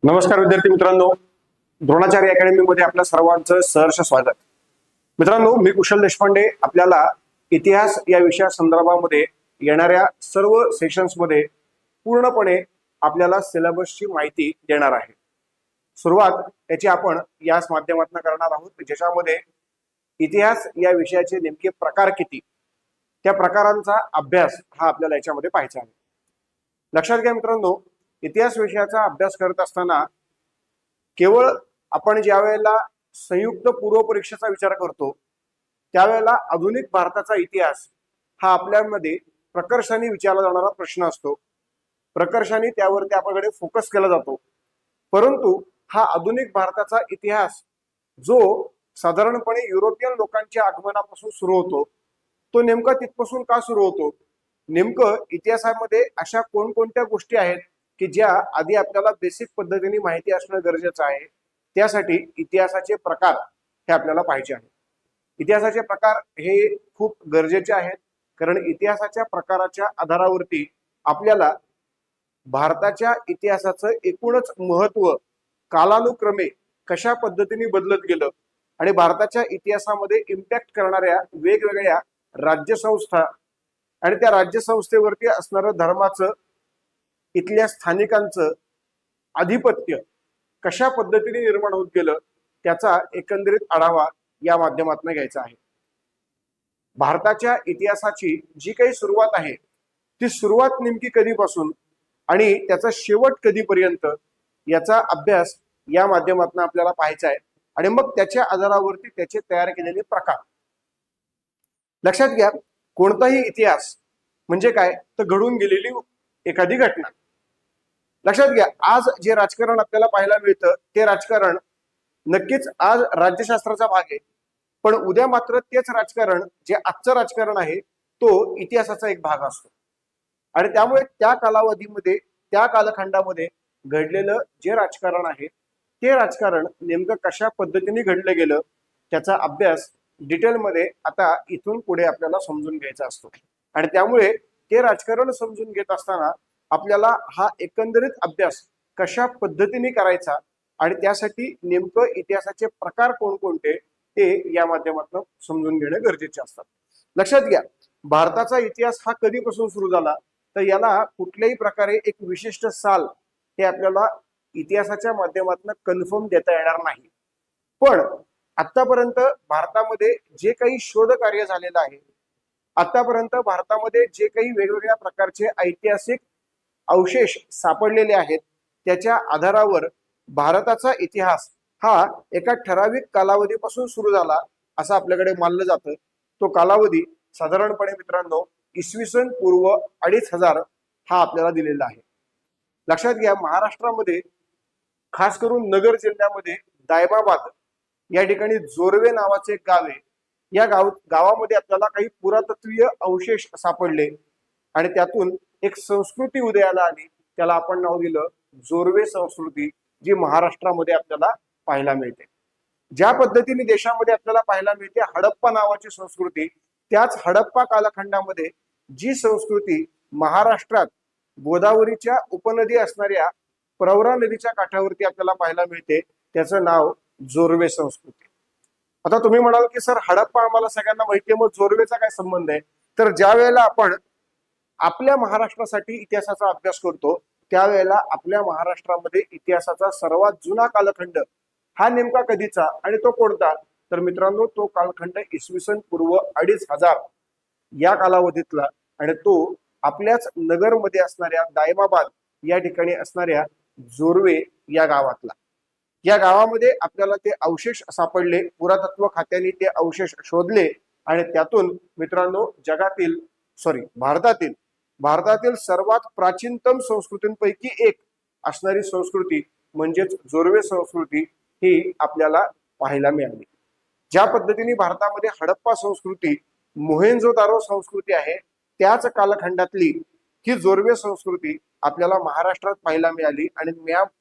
नमस्कार विद्यार्थी मित्रांनो, द्रोणाचार्य अकॅडमी मध्ये आपल्या सर्वांचं सहर्ष स्वागत। मित्रांनो, मी कुशल देशपांडे आपल्याला इतिहास या विषया संदर्भामध्ये येणाऱ्या सर्व सेशन्स मध्ये पूर्णपणे आपल्याला सिलेबसची माहिती देणार आहे। सुरुवात याची आपण याच माध्यमातून करणार आहोत, ज्याच्यामध्ये इतिहास या विषयाचे नेमके प्रकार किती, त्या प्रकारांचा अभ्यास हा आपल्याला याच्यामध्ये पाहायचा आहे। लक्षात घ्या मित्रांनो, इतिहास विषयाचा अभ्यास करत असताना केवळ आपण ज्या वेळेला संयुक्त पूर्व परीक्षेचा विचार करतो त्यावेळेला आधुनिक भारताचा इतिहास हा आपल्यामध्ये प्रकर्षाने विचारला जाणारा प्रश्न असतो। प्रकर्षाने त्यावरती आपल्याकडे फोकस केला जातो। परंतु हा आधुनिक भारताचा इतिहास जो साधारणपणे युरोपियन लोकांच्या आगमनापासून सुरू होतो, तो नेमका तिथपासून का सुरू होतो, नेमकं इतिहासामध्ये अशा कोणकोणत्या गोष्टी आहेत की ज्या आधी आपल्याला बेसिक पद्धतीने माहिती असणं गरजेचं आहे। त्यासाठी इतिहासाचे प्रकार हे आपल्याला पाहिजे आहे। इतिहासाचे प्रकार हे खूप गरजेचे आहेत, कारण इतिहासाच्या प्रकाराच्या आधारावरती आपल्याला भारताच्या इतिहासाचं एकूणच महत्त्व कालानुक्रमे कशा पद्धतीने बदलत गेलं आणि भारताच्या इतिहासामध्ये इम्पॅक्ट करणाऱ्या वेगवेगळ्या राज्यसंस्था आणि त्या राज्यसंस्थेवरती असणारं धर्माचं, इथल्या स्थानिकांचं आधिपत्य कशा पद्धतीने निर्माण होत गेलं त्याचा एकंदरीत आढावा या माध्यमातून घ्यायचा आहे। भारताच्या इतिहासाची जी काही सुरुवात आहे ती सुरुवात नेमकी कधीपासून आणि त्याचा शेवट कधीपर्यंत याचा अभ्यास या माध्यमातून आपल्याला पाहायचा आहे आणि मग त्याच्या आधारावरती त्याचे तयार केलेले प्रकार। लक्षात घ्या, कोणताही इतिहास म्हणजे काय तर घडून गेलेली एखादी घटना। लक्षात घ्या, आज जे राजकारण आपल्याला पाहायला मिळतं ते राजकारण नक्कीच आज राज्यशास्त्राचा भाग आहे, पण उद्या मात्र तेच राजकारण जे आजचं राजकारण आहे तो इतिहासाचा एक भाग असतो। आणि त्यामुळे त्या कालावधीमध्ये, त्या कालखंडामध्ये घडलेलं जे राजकारण आहे ते राजकारण नेमकं कशा पद्धतीने घडलं गेलं त्याचा अभ्यास डिटेलमध्ये आता इथून पुढे आपल्याला समजून घ्यायचा असतो। आणि त्यामुळे ते राजकारण समजून घेत असताना आपल्याला हा एकंदरीत अभ्यास कशा पद्धतीने करायचा आणि त्यासाठी नेमकं इतिहासाचे प्रकार कोणकोणते ते या माध्यमातून समजून घेणे गरजेचे असतात। लक्षात घ्या, भारताचा इतिहास हा कधीपासून सुरू झाला तर याला कुठल्याही प्रकारे एक विशिष्ट साल हे आपल्याला इतिहासाच्या माध्यमातून कन्फर्म देता येणार नाही। पण आतापर्यंत भारतामध्ये जे काही शोध कार्य झालेलं आहे, आतापर्यंत भारतामध्ये जे काही वेगवेगळ्या प्रकारचे ऐतिहासिक अवशेष सापडलेले आहेत त्याच्या आधारावर भारताचा इतिहास हा एका ठराविक कालावधीपासून सुरू झाला असं आपल्याकडे मानलं जातं। तो कालावधी साधारणपणे मित्रांनो इसवी सन पूर्व 2500 हा आपल्याला दिलेला आहे। लक्षात घ्या, महाराष्ट्रामध्ये खास करून नगर जिल्ह्यामध्ये दायमाबाद या ठिकाणी जोरवे नावाचे एक गाव आहे। या गावामध्ये आपल्याला काही पुरातत्वीय अवशेष सापडले आणि त्यातून एक संस्कृती उदयाला आली, त्याला आपण नाव दिलं जोरवे संस्कृती, जी महाराष्ट्रामध्ये आपल्याला पाहायला मिळते। ज्या पद्धतीने देशामध्ये आपल्याला पाहायला मिळते हडप्पा नावाची संस्कृती, त्याच हडप्पा कालखंडामध्ये जी संस्कृती महाराष्ट्रात गोदावरीच्या उपनदी असणाऱ्या प्रवरा नदीच्या काठावरती आपल्याला पाहायला मिळते त्याचं नाव जोरवे संस्कृती। आता तुम्ही म्हणाल की सर हडप्पा आम्हाला सगळ्यांना माहिती आहे, मग जोरवेचा काय संबंध आहे? तर ज्या वेळेला आपण आपल्या महाराष्ट्रासाठी इतिहासाचा अभ्यास करतो त्यावेळेला आपल्या महाराष्ट्रामध्ये इतिहासाचा सर्वात जुना कालखंड हा नेमका कधीचा आणि तो कोणता, तर मित्रांनो तो कालखंड इसवी सन पूर्व 2500 या कालावधीतला आणि तो आपल्याच नगरमध्ये असणाऱ्या दायमाबाद या ठिकाणी असणाऱ्या जोरवे या गावातला। या गावामध्ये आपल्याला ते अवशेष सापडले, पुरातत्व खात्याने ते अवशेष शोधले आणि त्यातून मित्रांनो भारतातील सर्वात प्राचीनतम संस्कृतींपैकी एक असणारी संस्कृती म्हणजेच जोरवे संस्कृती ही आपल्याला पाहायला मिळाली। ज्या पद्धतीने भारतामध्ये हडप्पा संस्कृती, मोहेंजोदारो संस्कृती आहे, त्याच कालखंडातली ही जोरवे संस्कृती आपल्याला महाराष्ट्रात पाहायला मिळाली आणि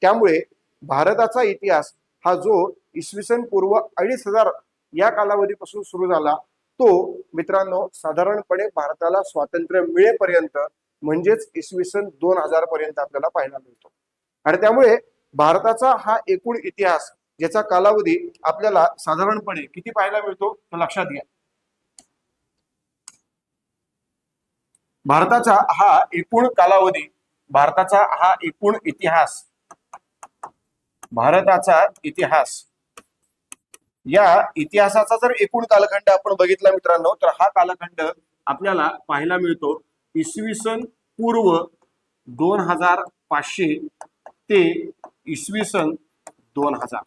त्यामुळे भारताचा इतिहास हा जो इसवी सन पूर्व 2500 या कालावधीपासून सुरू झाला तो मित्रांनो साधारणपणे भारताला स्वातंत्र्य मिळेपर्यंत म्हणजेच इसवी सन 2000 पर्यंत आपल्याला पाहायला मिळतो। आणि त्यामुळे भारताचा हा एकूण इतिहास ज्याचा कालावधी आपल्याला साधारणपणे किती पाहायला मिळतो तर लक्षात घ्या. भारताचा हा एकूण कालावधी, भारताचा हा एकूण इतिहास, भारताचा इतिहास, या इतिहासाचा जर एकूण कालखंड आपण बघितला मित्रांनो तर हा कालखंड आपल्याला पाहायला मिळतो इसवी सन पूर्व 2500 ते इसवी सन 2000.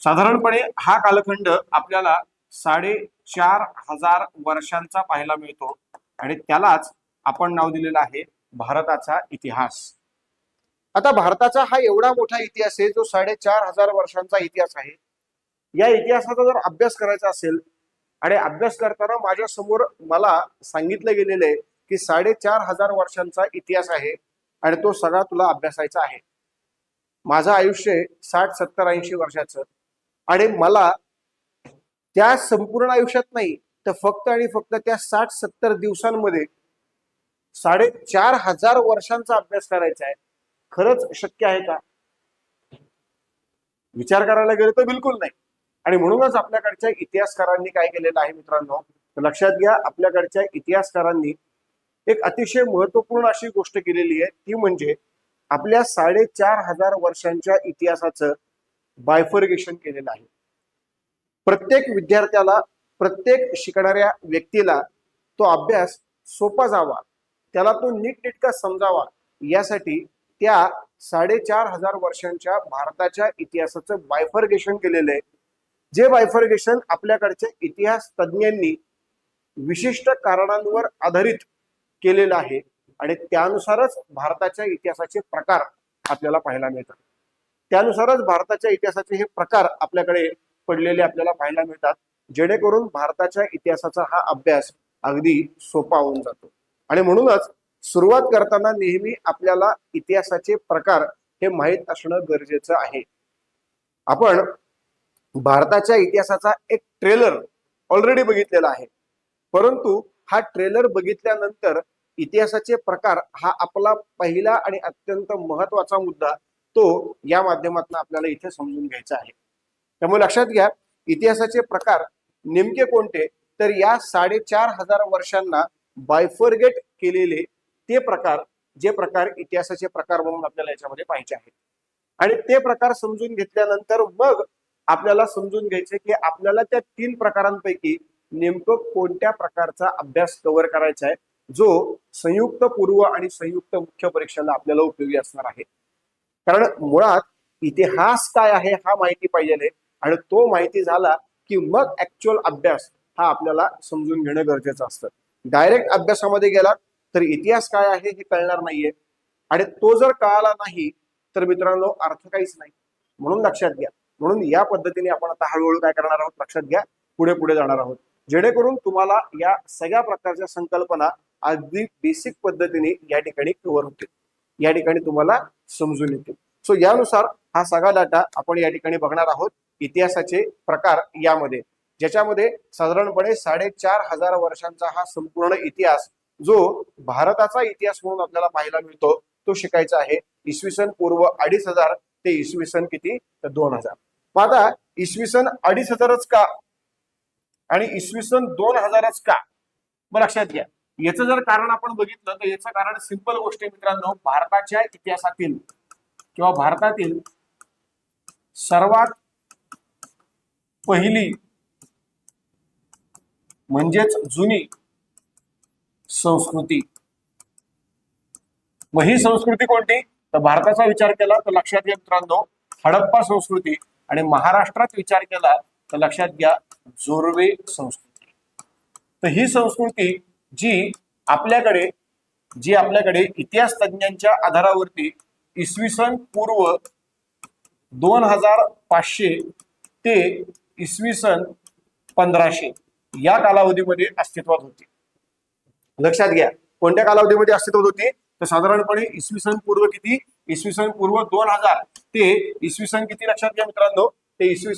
साधारणपणे हा कालखंड आपल्याला 4500 वर्षांचा पाहायला मिळतो आणि त्यालाच आपण नाव दिलेलं आहे भारताचा इतिहास. आता भारताचा हा एवढा मोठा इतिहास आहे जो 4500 वर्षांचा इतिहास आहे. या इतिहासाचा जर अभ्यास करायचा असेल आणि अभ्यास करताना माझ्या समोर मला सांगितलं गेलेलं आहे की 4500 वर्षांचा इतिहास आहे आणि तो सगळा तुला अभ्यासायचा आहे. माझं आयुष्य 60, 70, 80 वर्षाचं आणि मला त्या संपूर्ण आयुष्यात नाही तर फक्त आणि फक्त त्या 60-70 दिवसांमध्ये 4500 वर्षांचा अभ्यास करायचा आहे. खरंच शक्य आहे का? विचार करायला गेलं तर बिलकुल नाही. आणि म्हणूनच आपल्याकडच्या इतिहासकारांनी काय केलेलं आहे मित्रांनो तर लक्षात घ्या, आपल्याकडच्या इतिहासकारांनी एक अतिशय महत्वपूर्ण अशी गोष्ट केलेली आहे ती म्हणजे आपल्या 4500 वर्षांच्या इतिहासाचं बायफर्गेशन केलेलं आहे. प्रत्येक विद्यार्थ्याला, प्रत्येक शिकणाऱ्या व्यक्तीला तो अभ्यास सोपा जावा, त्याला तो नीटनेटका समजावा यासाठी त्या 4500 वर्षांच्या भारताच्या इतिहासाचं बायफर्गेशन केलेलं आहे. जे बायफर्गेशन आपल्याकडच्या इतिहास तज्ञांनी विशिष्ट कारणांवर आधारित केलेलं आहे आणि त्यानुसारच भारताच्या इतिहासाचे प्रकार आपल्याला पाहायला मिळतात. त्यानुसारच भारताच्या इतिहासाचे हे प्रकार आपल्याकडे पडलेले आपल्याला पाहायला मिळतात, जेणेकरून भारताच्या इतिहासाचा हा अभ्यास अगदी सोपा होऊन जातो. आणि म्हणूनच सुरुवात करताना नेहमी आपल्याला इतिहासाचे प्रकार हे माहीत असणं गरजेचं आहे. आपण भारताच्या इतिहासाचा एक ट्रेलर ऑलरेडी बघितलेला आहे, परंतु हा ट्रेलर बघितल्यानंतर इतिहासाचे प्रकार हा आपला पहिला आणि अत्यंत महत्वाचा मुद्दा तो या माध्यमातून आपल्याला इथे समजून घ्यायचा आहे. त्यामुळे लक्षात घ्या, इतिहासाचे प्रकार नेमके कोणते तर या 4500 वर्षांना बायफर्गेट केलेले ते प्रकार, जे प्रकार इतिहासाचे प्रकार म्हणून आपल्याला याच्यामध्ये पाहायचे आहेत. आणि ते प्रकार समजून घेतल्यानंतर मग आपल्याला समजून घ्यायचे की आपल्याला त्या 3 प्रकारांपैकी नेमकं कोणत्या प्रकारचा अभ्यास कव्हर करायचा आहे जो संयुक्त पूर्व आणि संयुक्त मुख्य परीक्षेला आपल्याला उपयोगी असणार आहे. कारण मुळात इतिहास काय आहे हा माहिती पाहिजे आणि तो माहिती झाला की मग ऍक्च्युअल अभ्यास हा आपल्याला समजून घेणं गरजेचं असतं. डायरेक्ट अभ्यासामध्ये गेला तर इतिहास काय आहे हे कळणार नाहीये आणि तो जर कळाला नाही तर मित्रांनो अर्थ काहीच नाही. म्हणून लक्षात घ्या, म्हणून या पद्धतीने आपण आता हळूहळू काय करणार आहोत लक्षात घ्या, पुढे पुढे जाणार आहोत, जेणेकरून तुम्हाला या सगळ्या प्रकारच्या संकल्पना अगदी बेसिक पद्धतीने या ठिकाणी कव्हर होतील, या ठिकाणी तुम्हाला समजून येतील. सो यानुसार हा सगळा डाटा आपण या ठिकाणी बघणार आहोत. इतिहासाचे प्रकार यामध्ये, ज्याच्यामध्ये साधारणपणे 4500 वर्षांचा हा संपूर्ण इतिहास जो भारताचा इतिहास म्हणून आपल्याला पाहायला मिळतो तो शिकायचा आहे. इसवी सन पूर्व 2500 ते इसवी सन किती तर 2000. मग आता इसवी सन 2500च का आणि इसवी सन 2000च का? मग लक्षात घ्या, याचं जर कारण आपण बघितलं तर याचं कारण सिंपल गोष्ट आहे मित्रांनो, भारताच्या इतिहासातील किंवा भारतातील सर्वात पहिली म्हणजेच जुनी संस्कृती, मग ही संस्कृती कोणती तर भारताचा विचार केला तर लक्षात घ्या मित्रांनो हडप्पा संस्कृती, आणि महाराष्ट्रात विचार केला तर लक्षात घ्या जोर्वे संस्कृती. तर ही संस्कृती जी आपल्याकडे इतिहास तज्ञांच्या आधारावरती इसवी सन पूर्व 2500 ते इसवी सन 1500 या कालावधीमध्ये अस्तित्वात होती. लक्षात घ्या कोणत्या कालावधीमध्ये अस्तित्वात होती तर साधारणपणे इसवी सन पूर्व किती, इसवी सन पूर्व 2000 ते इसवी सन किती लक्षात घ्या मित्रांनो, ते इसवी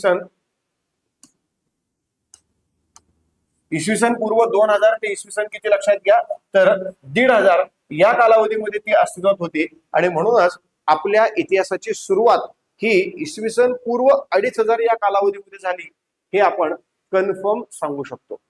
सन पूर्व 2000 ते इसवी सन किती लक्षात घ्या तर 1500 या कालावधीमध्ये ती अस्तित्वात होती. आणि म्हणूनच आपल्या इतिहासाची सुरुवात ही इसवी सन पूर्व 2500 या कालावधीमध्ये झाली हे आपण कन्फर्म सांगू शकतो.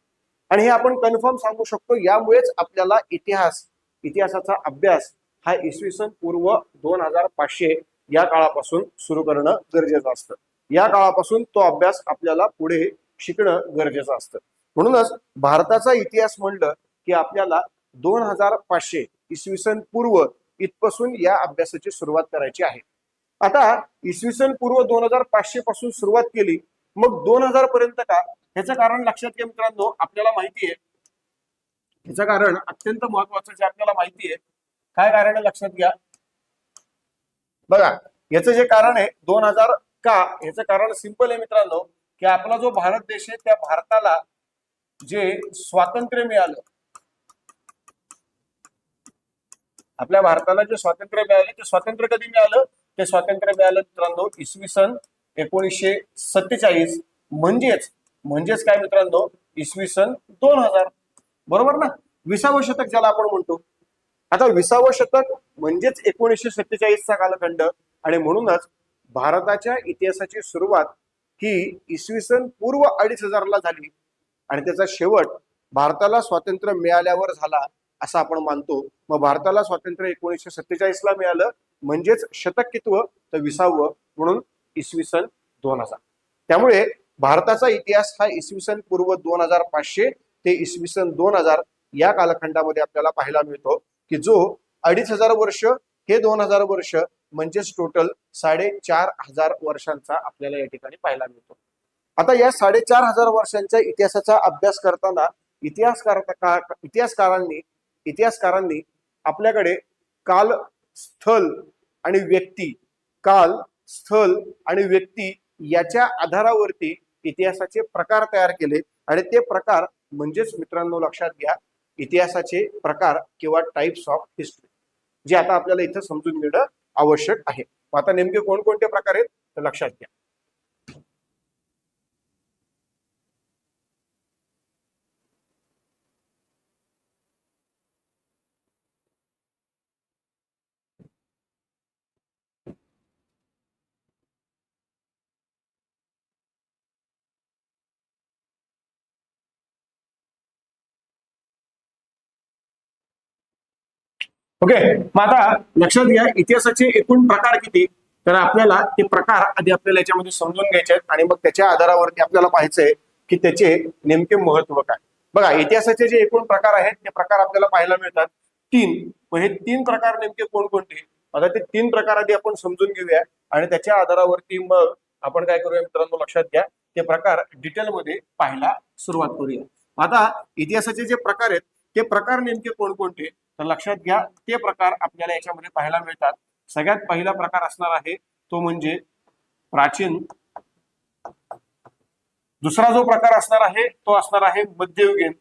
आणि हे आपण कन्फर्म सांगू शकतो यामुळेच आपल्याला इतिहासाचा अभ्यास हा इसवी सन पूर्व 2500 या काळापासून सुरू करणं गरजेचं असतं. या काळापासून तो अभ्यास आपल्याला पुढे शिकणं गरजेचं असतं. म्हणूनच भारताचा इतिहास म्हणलं की आपल्याला 2500 इसवी सन पूर्व इथपासून या अभ्यासाची सुरुवात करायची आहे. आता इसवी सन पूर्व 2500 पासून सुरुवात केली, मग 2000 पर्यंत का? ह्याचं कारण लक्षात घ्या मित्रांनो, आपल्याला माहिती आहे ह्याचं कारण अत्यंत महत्वाचं जे आपल्याला माहिती आहे. काय कारण आहे लक्षात घ्या. बघा, याचं जे कारण आहे 2000 का, याचं कारण सिंपल आहे मित्रांनो, की आपला जो भारत देश आहे त्या भारताला जे स्वातंत्र्य मिळालं, आपल्या भारताला जे स्वातंत्र्य मिळाले ते स्वातंत्र्य कधी मिळालं? ते स्वातंत्र्य मिळालं मित्रांनो इसवी सन 1947. म्हणजेच काय मित्रांनो, इसवी सन 2000. बरोबर ना? 20वं शतक ज्याला आपण म्हणतो. आता 20वं शतक म्हणजेच 1947चा कालखंड. आणि म्हणूनच भारताच्या इतिहासाची सुरुवात ही इसवी सन पूर्व 2500 ला झाली आणि त्याचा शेवट भारताला स्वातंत्र्य मिळाल्यावर झाला असं आपण मानतो. मग भारताला स्वातंत्र्य 1947 ला मिळालं, म्हणजेच शतक कितवं? तर 20वं, म्हणून इसवी सन 2000. त्यामुळे भारताचा इतिहास हा इसवी सन पूर्व 2500 ते इसवी सन 2000 या कालखंडामध्ये आपल्याला पाहायला मिळतो, की जो 2500 वर्ष हे 2000 वर्ष म्हणजेच टोटल 4500 वर्षांचा आपल्याला या ठिकाणी पाहायला मिळतो. आता या 4500 वर्षांच्या इतिहासाचा अभ्यास करताना इतिहासकारांनी आपल्याकडे काल, स्थल आणि व्यक्ती याच्या आधारावरती इतिहासाचे प्रकार तयार केले. आणि ते प्रकार म्हणजेच मित्रांनो लक्षात घ्या, इतिहासाचे प्रकार किंवा टाइप्स ऑफ हिस्ट्री, जे आता आपल्याला इथं समजून घेणं आवश्यक आहे. आता नेमके कोणकोणते प्रकार आहेत तर लक्षात घ्या. ओके, मग आता लक्षात घ्या इतिहासाचे एकूण प्रकार किती, तर आपल्याला ते प्रकार आधी आपल्याला याच्यामध्ये समजून घ्यायचे आहेत आणि मग त्याच्या आधारावरती आपल्याला पाहायचंय की त्याचे नेमके महत्व काय. बघा, इतिहासाचे जे एकूण प्रकार आहेत ते प्रकार आपल्याला पाहायला मिळतात 3. मग हे 3 प्रकार नेमके कोणकोणते? आता ते 3 प्रकार आधी आपण समजून घेऊया आणि त्याच्या आधारावरती मग आपण काय करूया मित्रांनो लक्षात घ्या, ते प्रकार डिटेलमध्ये पाहायला सुरुवात करूया. आता इतिहासाचे जे प्रकार आहेत ते प्रकार नेमके कोणकोणते तर लक्षात घ्या, ते प्रकार आपल्याला याच्यामध्ये पाहायला मिळतात. सगळ्यात पहिला प्रकार असणार आहे तो म्हणजे प्राचीन. दुसरा जो प्रकार असणार आहे तो असणार आहे मध्ययुगीन.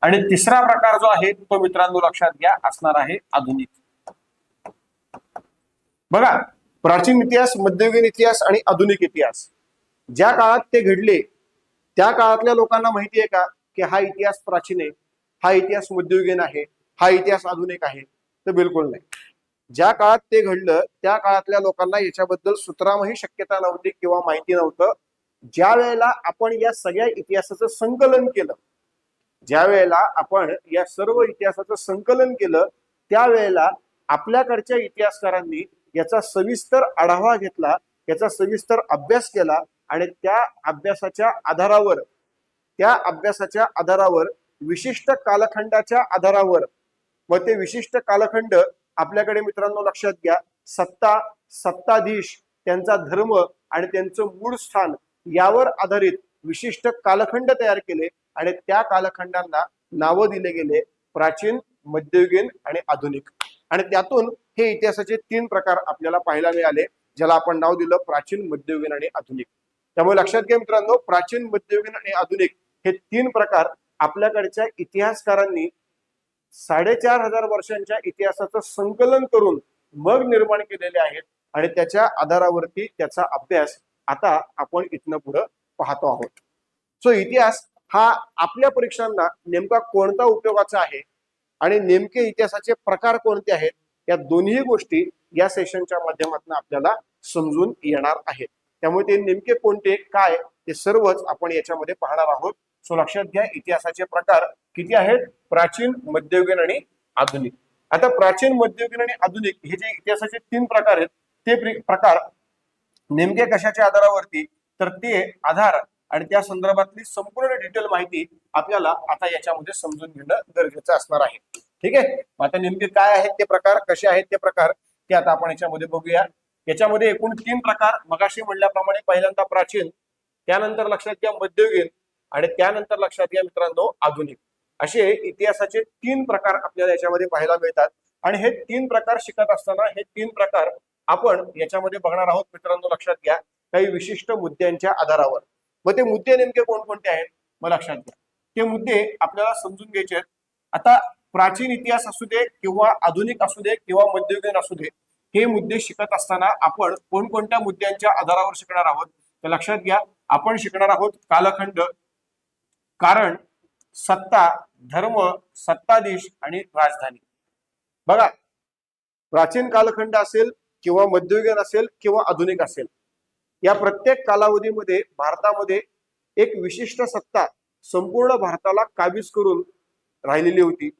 आणि तिसरा प्रकार जो आहे तो मित्रांनो लक्षात घ्या असणार आहे आधुनिक. बघा, प्राचीन इतिहास, मध्ययुगीन इतिहास आणि आधुनिक इतिहास ज्या काळात ते घडले त्या काळातल्या लोकांना माहिती आहे का की हा इतिहास प्राचीन आहे, हा इतिहास मध्ययुगीन आहे, हा इतिहास आधुनिक आहे? तर बिलकुल नाही. ज्या काळात ते घडलं त्या काळातल्या लोकांना याच्याबद्दल सुतरामही शक्यता नव्हती किंवा माहिती नव्हतं. ज्या वेळेला आपण या सगळ्या इतिहासाचं संकलन केलं, त्यावेळेला आपल्याकडच्या इतिहासकारांनी याचा सविस्तर आढावा घेतला, याचा सविस्तर अभ्यास केला आणि त्या अभ्यासाच्या आधारावर विशिष्ट कालखंडाच्या आधारावर मग ते विशिष्ट कालखंड आपल्याकडे मित्रांनो लक्षात घ्या, सत्ताधीश, त्यांचा धर्म आणि त्यांचं मूळ स्थान यावर आधारित विशिष्ट कालखंड तयार केले आणि त्या कालखंडांना नावं दिले गेले प्राचीन, मध्ययुगीन आणि आधुनिक. आणि त्यातून हे इतिहासाचे 3 प्रकार आपल्याला पाहायला मिळाले, ज्याला आपण नाव दिलं प्राचीन, मध्ययुगीन आणि आधुनिक. त्यामुळे लक्षात घ्या मित्रांनो, प्राचीन, मध्ययुगीन आणि आधुनिक हे 3 प्रकार आपल्याकडच्या इतिहासकारांनी 4500 वर्षांच्या इतिहासाचं संकलन करून मग निर्माण केलेले आहेत आणि त्याच्या आधारावरती त्याचा अभ्यास आता आपण इथनं पुढे पाहतो आहोत. सो इतिहास हा आपल्या परीक्षांना नेमका कोणता उपयोगाचा आहे आणि नेमके इतिहासाचे प्रकार कोणते आहेत, या दोन्ही गोष्टी या सेशनच्या माध्यमातून आपल्याला समजून येणार आहेत. त्यामुळे ते नेमके कोणते काय ते सर्वच आपण याच्यामध्ये पाहणार आहोत. सो लक्षात घ्या, इतिहासाचे प्रकार किती आहेत? प्राचीन, मध्ययुगीन आणि आधुनिक. आता प्राचीन, मध्ययुगीन आणि आधुनिक हे जे इतिहासाचे 3 प्रकार आहेत, ते प्रकार नेमके कशाच्या आधारावरती, तर ते आधार आणि त्या संदर्भातली संपूर्ण डिटेल माहिती आपल्याला आता याच्यामध्ये समजून घेणं गरजेचं असणार आहे. ठीक आहे, आता नेमके काय आहेत ते प्रकार, कसे आहेत ते प्रकार, ते आता आपण याच्यामध्ये बघूया. याच्यामध्ये एकूण 3 प्रकार मगाशी म्हणल्याप्रमाणे, पहिल्यांदा प्राचीन, त्यानंतर लक्षात घ्या मध्ययुगीन आणि त्यानंतर लक्षात घ्या मित्रांनो आधुनिक. असे इतिहासाचे 3 प्रकार आपल्याला याच्यामध्ये पाहायला मिळतात. आणि हे 3 प्रकार शिकत असताना हे 3 प्रकार आपण याच्यामध्ये बघणार आहोत मित्रांनो. लक्षात घ्या, काही विशिष्ट मुद्द्यांच्या आधारावर. मग ते मुद्दे नेमके कोणकोणते आहेत मग लक्षात घ्या, ते मुद्दे आपल्याला समजून घ्यायचे आहेत. आता प्राचीन इतिहास असू दे किंवा आधुनिक असू दे किंवा मध्ययुगीन असू दे, हे मुद्दे शिकत असताना आपण कोणकोणत्या मुद्द्यांच्या आधारावर शिकणार आहोत तर लक्षात घ्या, आपण शिकणार आहोत कालखंड, कारण, सत्ता, धर्म, सत्ताधीश आणि राजधानी. बघा, प्राचीन कालखंड असेल किंवा मध्ययुगीन असेल किंवा आधुनिक असेल, या प्रत्येक कालावधीमध्ये भारतामध्ये एक विशिष्ट सत्ता संपूर्ण भारताला काबीज करून राहिलेली होती.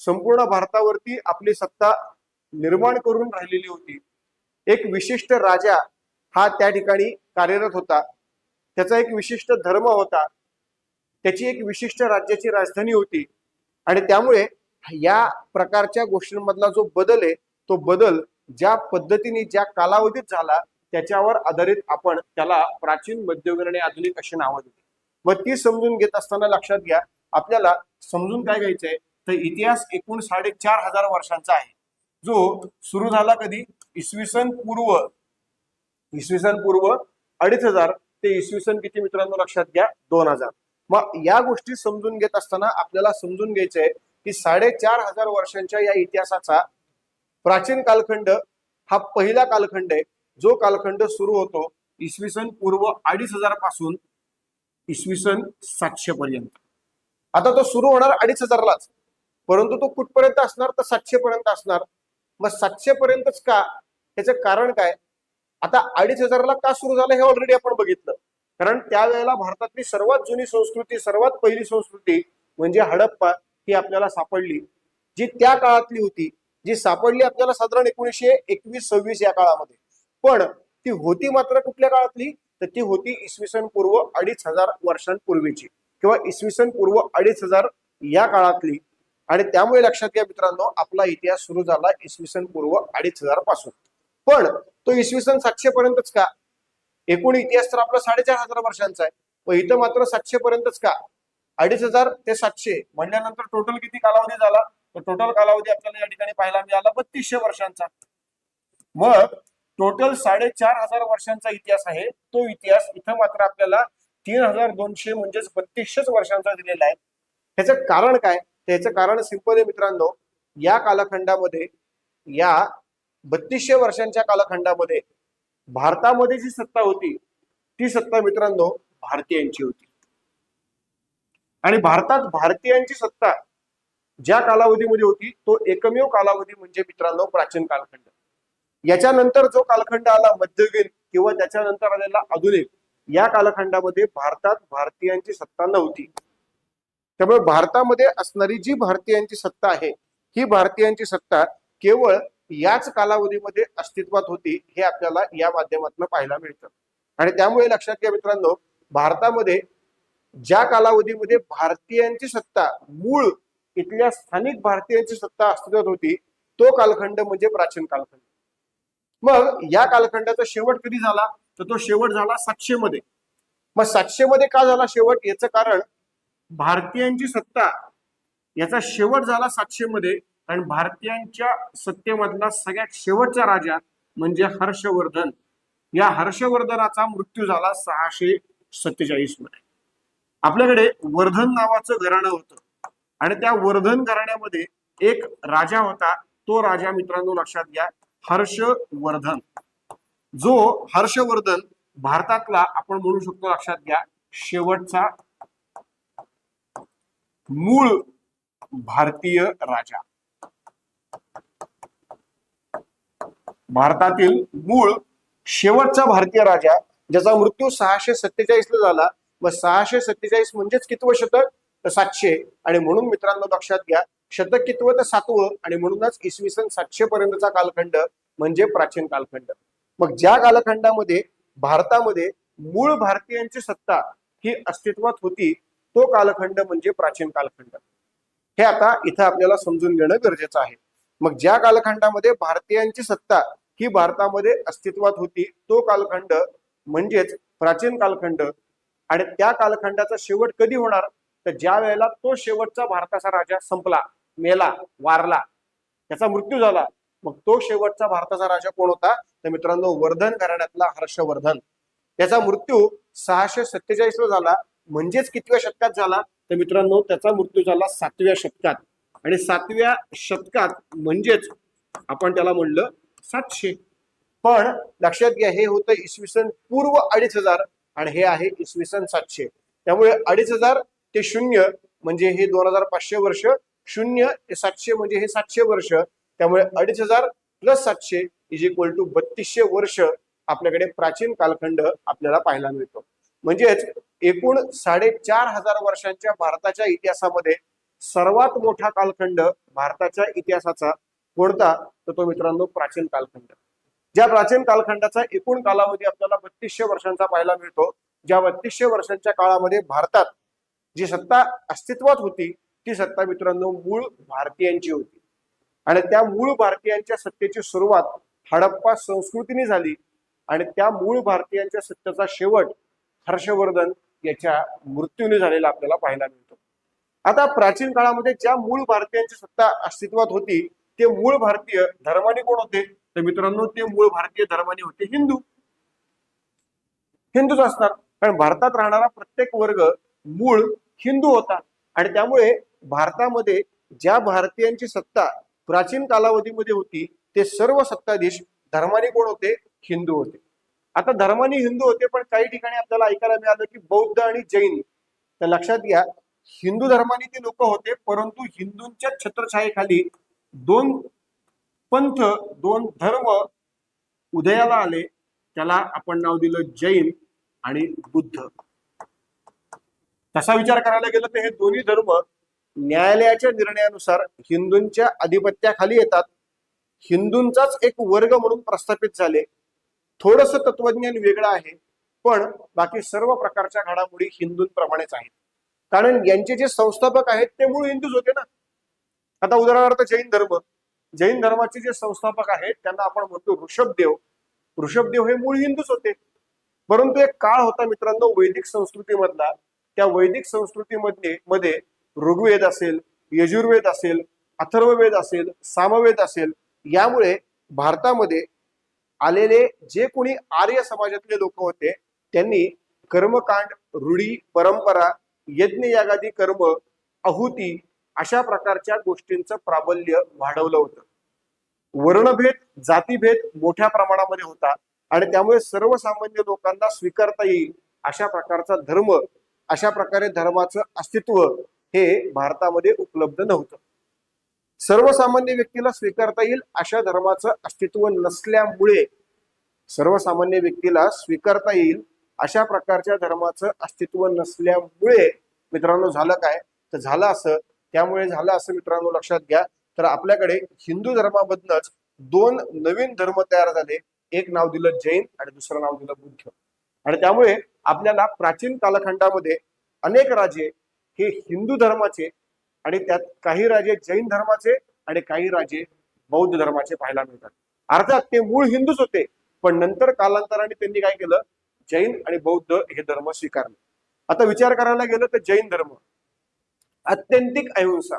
संपूर्ण भारतावरती आपली सत्ता निर्माण करून राहिलेली होती. एक विशिष्ट राजा हा त्या ठिकाणी कार्यरत होता. त्याचा एक विशिष्ट धर्म होता. त्याची एक विशिष्ट राज्याची राजधानी होती. आणि त्यामुळे या प्रकारच्या गोष्टींमधला जो बदल आहे, तो बदल ज्या पद्धतीने ज्या कालावधीत झाला त्याच्यावर आधारित आपण त्याला प्राचीन, मध्ययुगीन आणि आधुनिक अशी नावं दिली. मग ती समजून घेत असताना लक्षात घ्या, आपल्याला समजून काय घ्यायचंय तर इतिहास एकूण 4500 वर्षांचा आहे, जो सुरू झाला कधी, इसवी सन पूर्व 2500 ते इसवी सन किती मित्रांनो लक्षात घ्या 2000. मग या गोष्टी समजून घेत असताना आपल्याला समजून घ्यायचंय की 4500 वर्षांच्या या इतिहासाचा प्राचीन कालखंड हा पहिला कालखंड आहे, जो कालखंड सुरू होतो इसवी सन पूर्व 2500 पासून इसवी सन 700 पर्यंत. आता तो सुरू होणार 2500लाच, परंतु तो कुठपर्यंत असणार तर 700 पर्यंत असणार. मग 700 पर्यंतच का, त्याचं कारण काय? आता 2500ला का सुरू झालं हे ऑलरेडी आपण बघितलं. कारण त्यावेळेला भारतातली सर्वात जुनी संस्कृती, सर्वात पहिली संस्कृती म्हणजे हडप्पा ही आपल्याला सापडली, जी त्या काळातली होती, जी सापडली आपल्याला साधारण 1921-26 या काळामध्ये. पण ती होती मात्र कुठल्या काळातली तर ती होती इसवी सन पूर्व 2500 वर्षांपूर्वीची किंवा इसवी सन पूर्व 2500 या काळातली. आणि त्यामुळे लक्षात घ्या मित्रांनो, आपला इतिहास सुरू झाला इसवी सन पूर्व 2500 पासून. पण तो इसवी सन 700 पर्यंतच का? एकूण इतिहास तर आपला 4500 वर्षांचा आहे, पण इथं मात्र 700 पर्यंतच का? 2500 ते 700 म्हणल्यानंतर टोटल किती कालावधी झाला तर टोटल कालावधी आपल्याला या ठिकाणी पाहायला मिळाला 3200 वर्षांचा. मग टोटल 4500 वर्षांचा इतिहास आहे, तो इतिहास इथं मात्र आपल्याला 3200 म्हणजेच 3200 वर्षांचा दिलेला आहे. ह्याचं कारण काय? त्याचं कारण सिंपल आहे मित्रांनो, या कालखंडामध्ये, या 3200 वर्षांच्या कालखंडामध्ये भारतामध्ये जी सत्ता होती ती सत्ता मित्रांनो भारतीयांची होती. आणि भारतात भारतीयांची सत्ता ज्या कालावधीमध्ये होती तो एकमेव कालावधी म्हणजे मित्रांनो प्राचीन कालखंड. याच्यानंतर जो कालखंड आला मध्ययुगीन किंवा त्याच्यानंतर आलेला आधुनिक, या कालखंडामध्ये भारतात भारतीयांची सत्ता नव्हती. त्यामुळे भारतामध्ये असणारी जी भारतीयांची सत्ता आहे, ही भारतीयांची सत्ता केवळ याच कालावधीमध्ये अस्तित्वात होती, हे आपल्याला या माध्यमातून पाहायला मिळतं. आणि त्यामुळे लक्षात घ्या मित्रांनो, भारतामध्ये ज्या कालावधीमध्ये भारतीयांची सत्ता, मूळ इथल्या स्थानिक भारतीयांची सत्ता अस्तित्वात होती, तो कालखंड म्हणजे प्राचीन कालखंड. मग या कालखंडाचा शेवट कधी झाला तर तो शेवट झाला 700 मध्ये. मग 700 मध्ये का झाला शेवट, याचं कारण भारतीयांची सत्ता याचा शेवट झाला 700 मध्ये. आणि भारतीयांच्या सत्तेमधला सगळ्यात शेवटचा राजा म्हणजे हर्षवर्धन, या हर्षवर्धनाचा मृत्यू झाला 647 मध्ये. आपल्याकडे वर्धन नावाचं घराणं होतं आणि त्या वर्धन घराण्यामध्ये एक राजा होता, तो राजा मित्रांनो लक्षात घ्या हर्षवर्धन. जो हर्षवर्धन भारतातला आपण म्हणू शकतो लक्षात घ्या शेवटचा मूळ भारतीय राजा. भारतातील मूळ शेवटचा भारतीय राजा ज्याचा मृत्यू 647 ला झाला. मग 647 म्हणजेच कितवं शतक? तर 700. आणि म्हणून मित्रांनो लक्षात घ्या, शतक कितवं? तर 7वं. आणि म्हणूनच इसवी सन 700 पर्यंतचा कालखंड म्हणजे प्राचीन कालखंड. मग ज्या कालखंडामध्ये भारतामध्ये मूळ भारतीयांची सत्ता ही अस्तित्वात होती तो कालखंड म्हणजे प्राचीन कालखंड. हे आता इथं आपल्याला समजून घेणं गरजेचं आहे. मग ज्या कालखंडामध्ये भारतीयांची सत्ता ही भारतामध्ये अस्तित्वात होती तो कालखंड म्हणजेच प्राचीन कालखंड. आणि त्या कालखंडाचा शेवट कधी होणार? तर ज्या वेळेला तो शेवटचा भारताचा राजा संपला, मेला, वारला, त्याचा मृत्यू झाला. मग तो शेवटचा भारताचा राजा कोण होता? तर मित्रांनो वर्धन घराण्यातला हर्षवर्धन. त्याचा मृत्यू 647 ला झाला. म्हणजेच कितव्या शतकात झाला? तर मित्रांनो त्याचा मृत्यू झाला 7व्या शतकात. आणि 7व्या शतकात म्हणजेच आपण त्याला म्हणलं 700. पण लक्षात घ्या हे होतं इसवी सन पूर्व 2500 आणि हे आहे इसवी सन 700. त्यामुळे 2500 ते 0 म्हणजे हे 2500 वर्ष, 0 ते 700 म्हणजे हे 700 वर्ष. त्यामुळे 2500 प्लस 700 इज इक्वल टू 3200 वर्ष आपल्याकडे प्राचीन कालखंड आपल्याला पाहायला मिळतो. म्हणजेच एकूण 4500 वर्षांच्या भारताच्या इतिहासामध्ये सर्वात मोठा कालखंड भारताच्या इतिहासाचा कोणता? तर तो मित्रांनो प्राचीन कालखंड. ज्या प्राचीन कालखंडाचा एकूण कालावधी आपल्याला 3200 वर्षांचा पाहायला मिळतो. ज्या 3200 वर्षांच्या काळामध्ये भारतात जी सत्ता अस्तित्वात होती ती सत्ता मित्रांनो मूळ भारतीयांची होती. आणि त्या मूळ भारतीयांच्या सत्तेची सुरुवात हडप्पा संस्कृतीने झाली. आणि त्या मूळ भारतीयांच्या सत्तेचा शेवट हर्षवर्धन याच्या मृत्यूने झालेला आपल्याला पाहायला मिळतो. आता प्राचीन काळामध्ये ज्या मूळ भारतीयांची सत्ता अस्तित्वात होती ते मूळ भारतीय धर्माने कोण होते? तर मित्रांनो ते मूळ भारतीय धर्माने होते हिंदू. हिंदूच असणार, कारण भारतात राहणारा प्रत्येक वर्ग मूळ हिंदू होता. आणि त्यामुळे भारतामध्ये ज्या भारतीयांची सत्ता प्राचीन कालावधीमध्ये होती ते सर्व सत्ताधीश धर्माने कोण होते? हिंदू होते. आता धर्माने हिंदू होते, पण काही ठिकाणी आपल्याला ऐकायला मिळालं की बौद्ध आणि जैन. तर लक्षात घ्या हिंदू धर्माने ते लोक होते, परंतु हिंदूंच्या छत्रछायेखाली दोन पंथ, दोन धर्म उदयाला आले. त्याला आपण नाव दिलं जैन आणि बुद्ध. तसा विचार करायला गेलं तर हे दोन्ही धर्म न्यायालयाच्या निर्णयानुसार हिंदूंच्या आधिपत्याखाली येतात. हिंदूंचाच एक वर्ग म्हणून प्रस्थापित झाले. थोडस तत्वज्ञान वेगळं आहे, पण बाकी सर्व प्रकारच्या घडामोडी हिंदूंप्रमाणेच आहेत. कारण यांचे जे संस्थापक आहेत ते मूळ हिंदूच होते ना. आता उदाहरणार्थ जैन धर्म, जैन धर्माचे जे संस्थापक आहेत त्यांना आपण म्हणतो ऋषभदेव. ऋषभदेव हे मूळ हिंदूच होते. परंतु एक काळ होता मित्रांनो वैदिक संस्कृतीमधला. त्या वैदिक संस्कृतीमध्ये ऋग्वेद असेल, यजुर्वेद असेल, अथर्ववेद असेल, सामवेद असेल, यामुळे भारतामध्ये आलेले जे कोणी आर्य समाजातले लोक होते त्यांनी कर्मकांड, रूढी, परंपरा, यज्ञ यागादी कर्म, आहुती अशा प्रकारच्या गोष्टींचं प्राबल्य वाढवलं होतं. वर्णभेद, जातीभेद मोठ्या प्रमाणामध्ये होता. आणि त्यामुळे सर्वसामान्य लोकांना स्वीकारता येईल अशा प्रकारचा धर्म, अशा प्रकारे धर्माचं अस्तित्व हे भारतामध्ये उपलब्ध नव्हतं. सर्वसामान्य व्यक्तीला स्वीकारता येईल अशा धर्माचं अस्तित्व नसल्यामुळे, सर्वसामान्य व्यक्तीला स्वीकारता येईल अशा प्रकारच्या धर्माचं अस्तित्व नसल्यामुळे मित्रांनो झालं काय? तर झालं असं, त्यामुळे झालं असं मित्रांनो लक्षात घ्या. तर आपल्याकडे हिंदू धर्मामधनच दोन नवीन धर्म तयार झाले. एक नाव दिलं जैन आणि दुसरं नाव दिलं बुद्ध. आणि त्यामुळे आपल्याला प्राचीन कालखंडामध्ये अनेक राजे हे हिंदू धर्माचे आणि त्यात काही राजे जैन धर्माचे आणि काही राजे बौद्ध धर्माचे पाहायला मिळतात. अर्थात ते मूळ हिंदूच होते, पण नंतर कालांतराने त्यांनी काय केलं? जैन आणि बौद्ध हे धर्म स्वीकारले. आता विचार करायला गेलं तर जैन धर्म अत्यंतिक अहिंसा,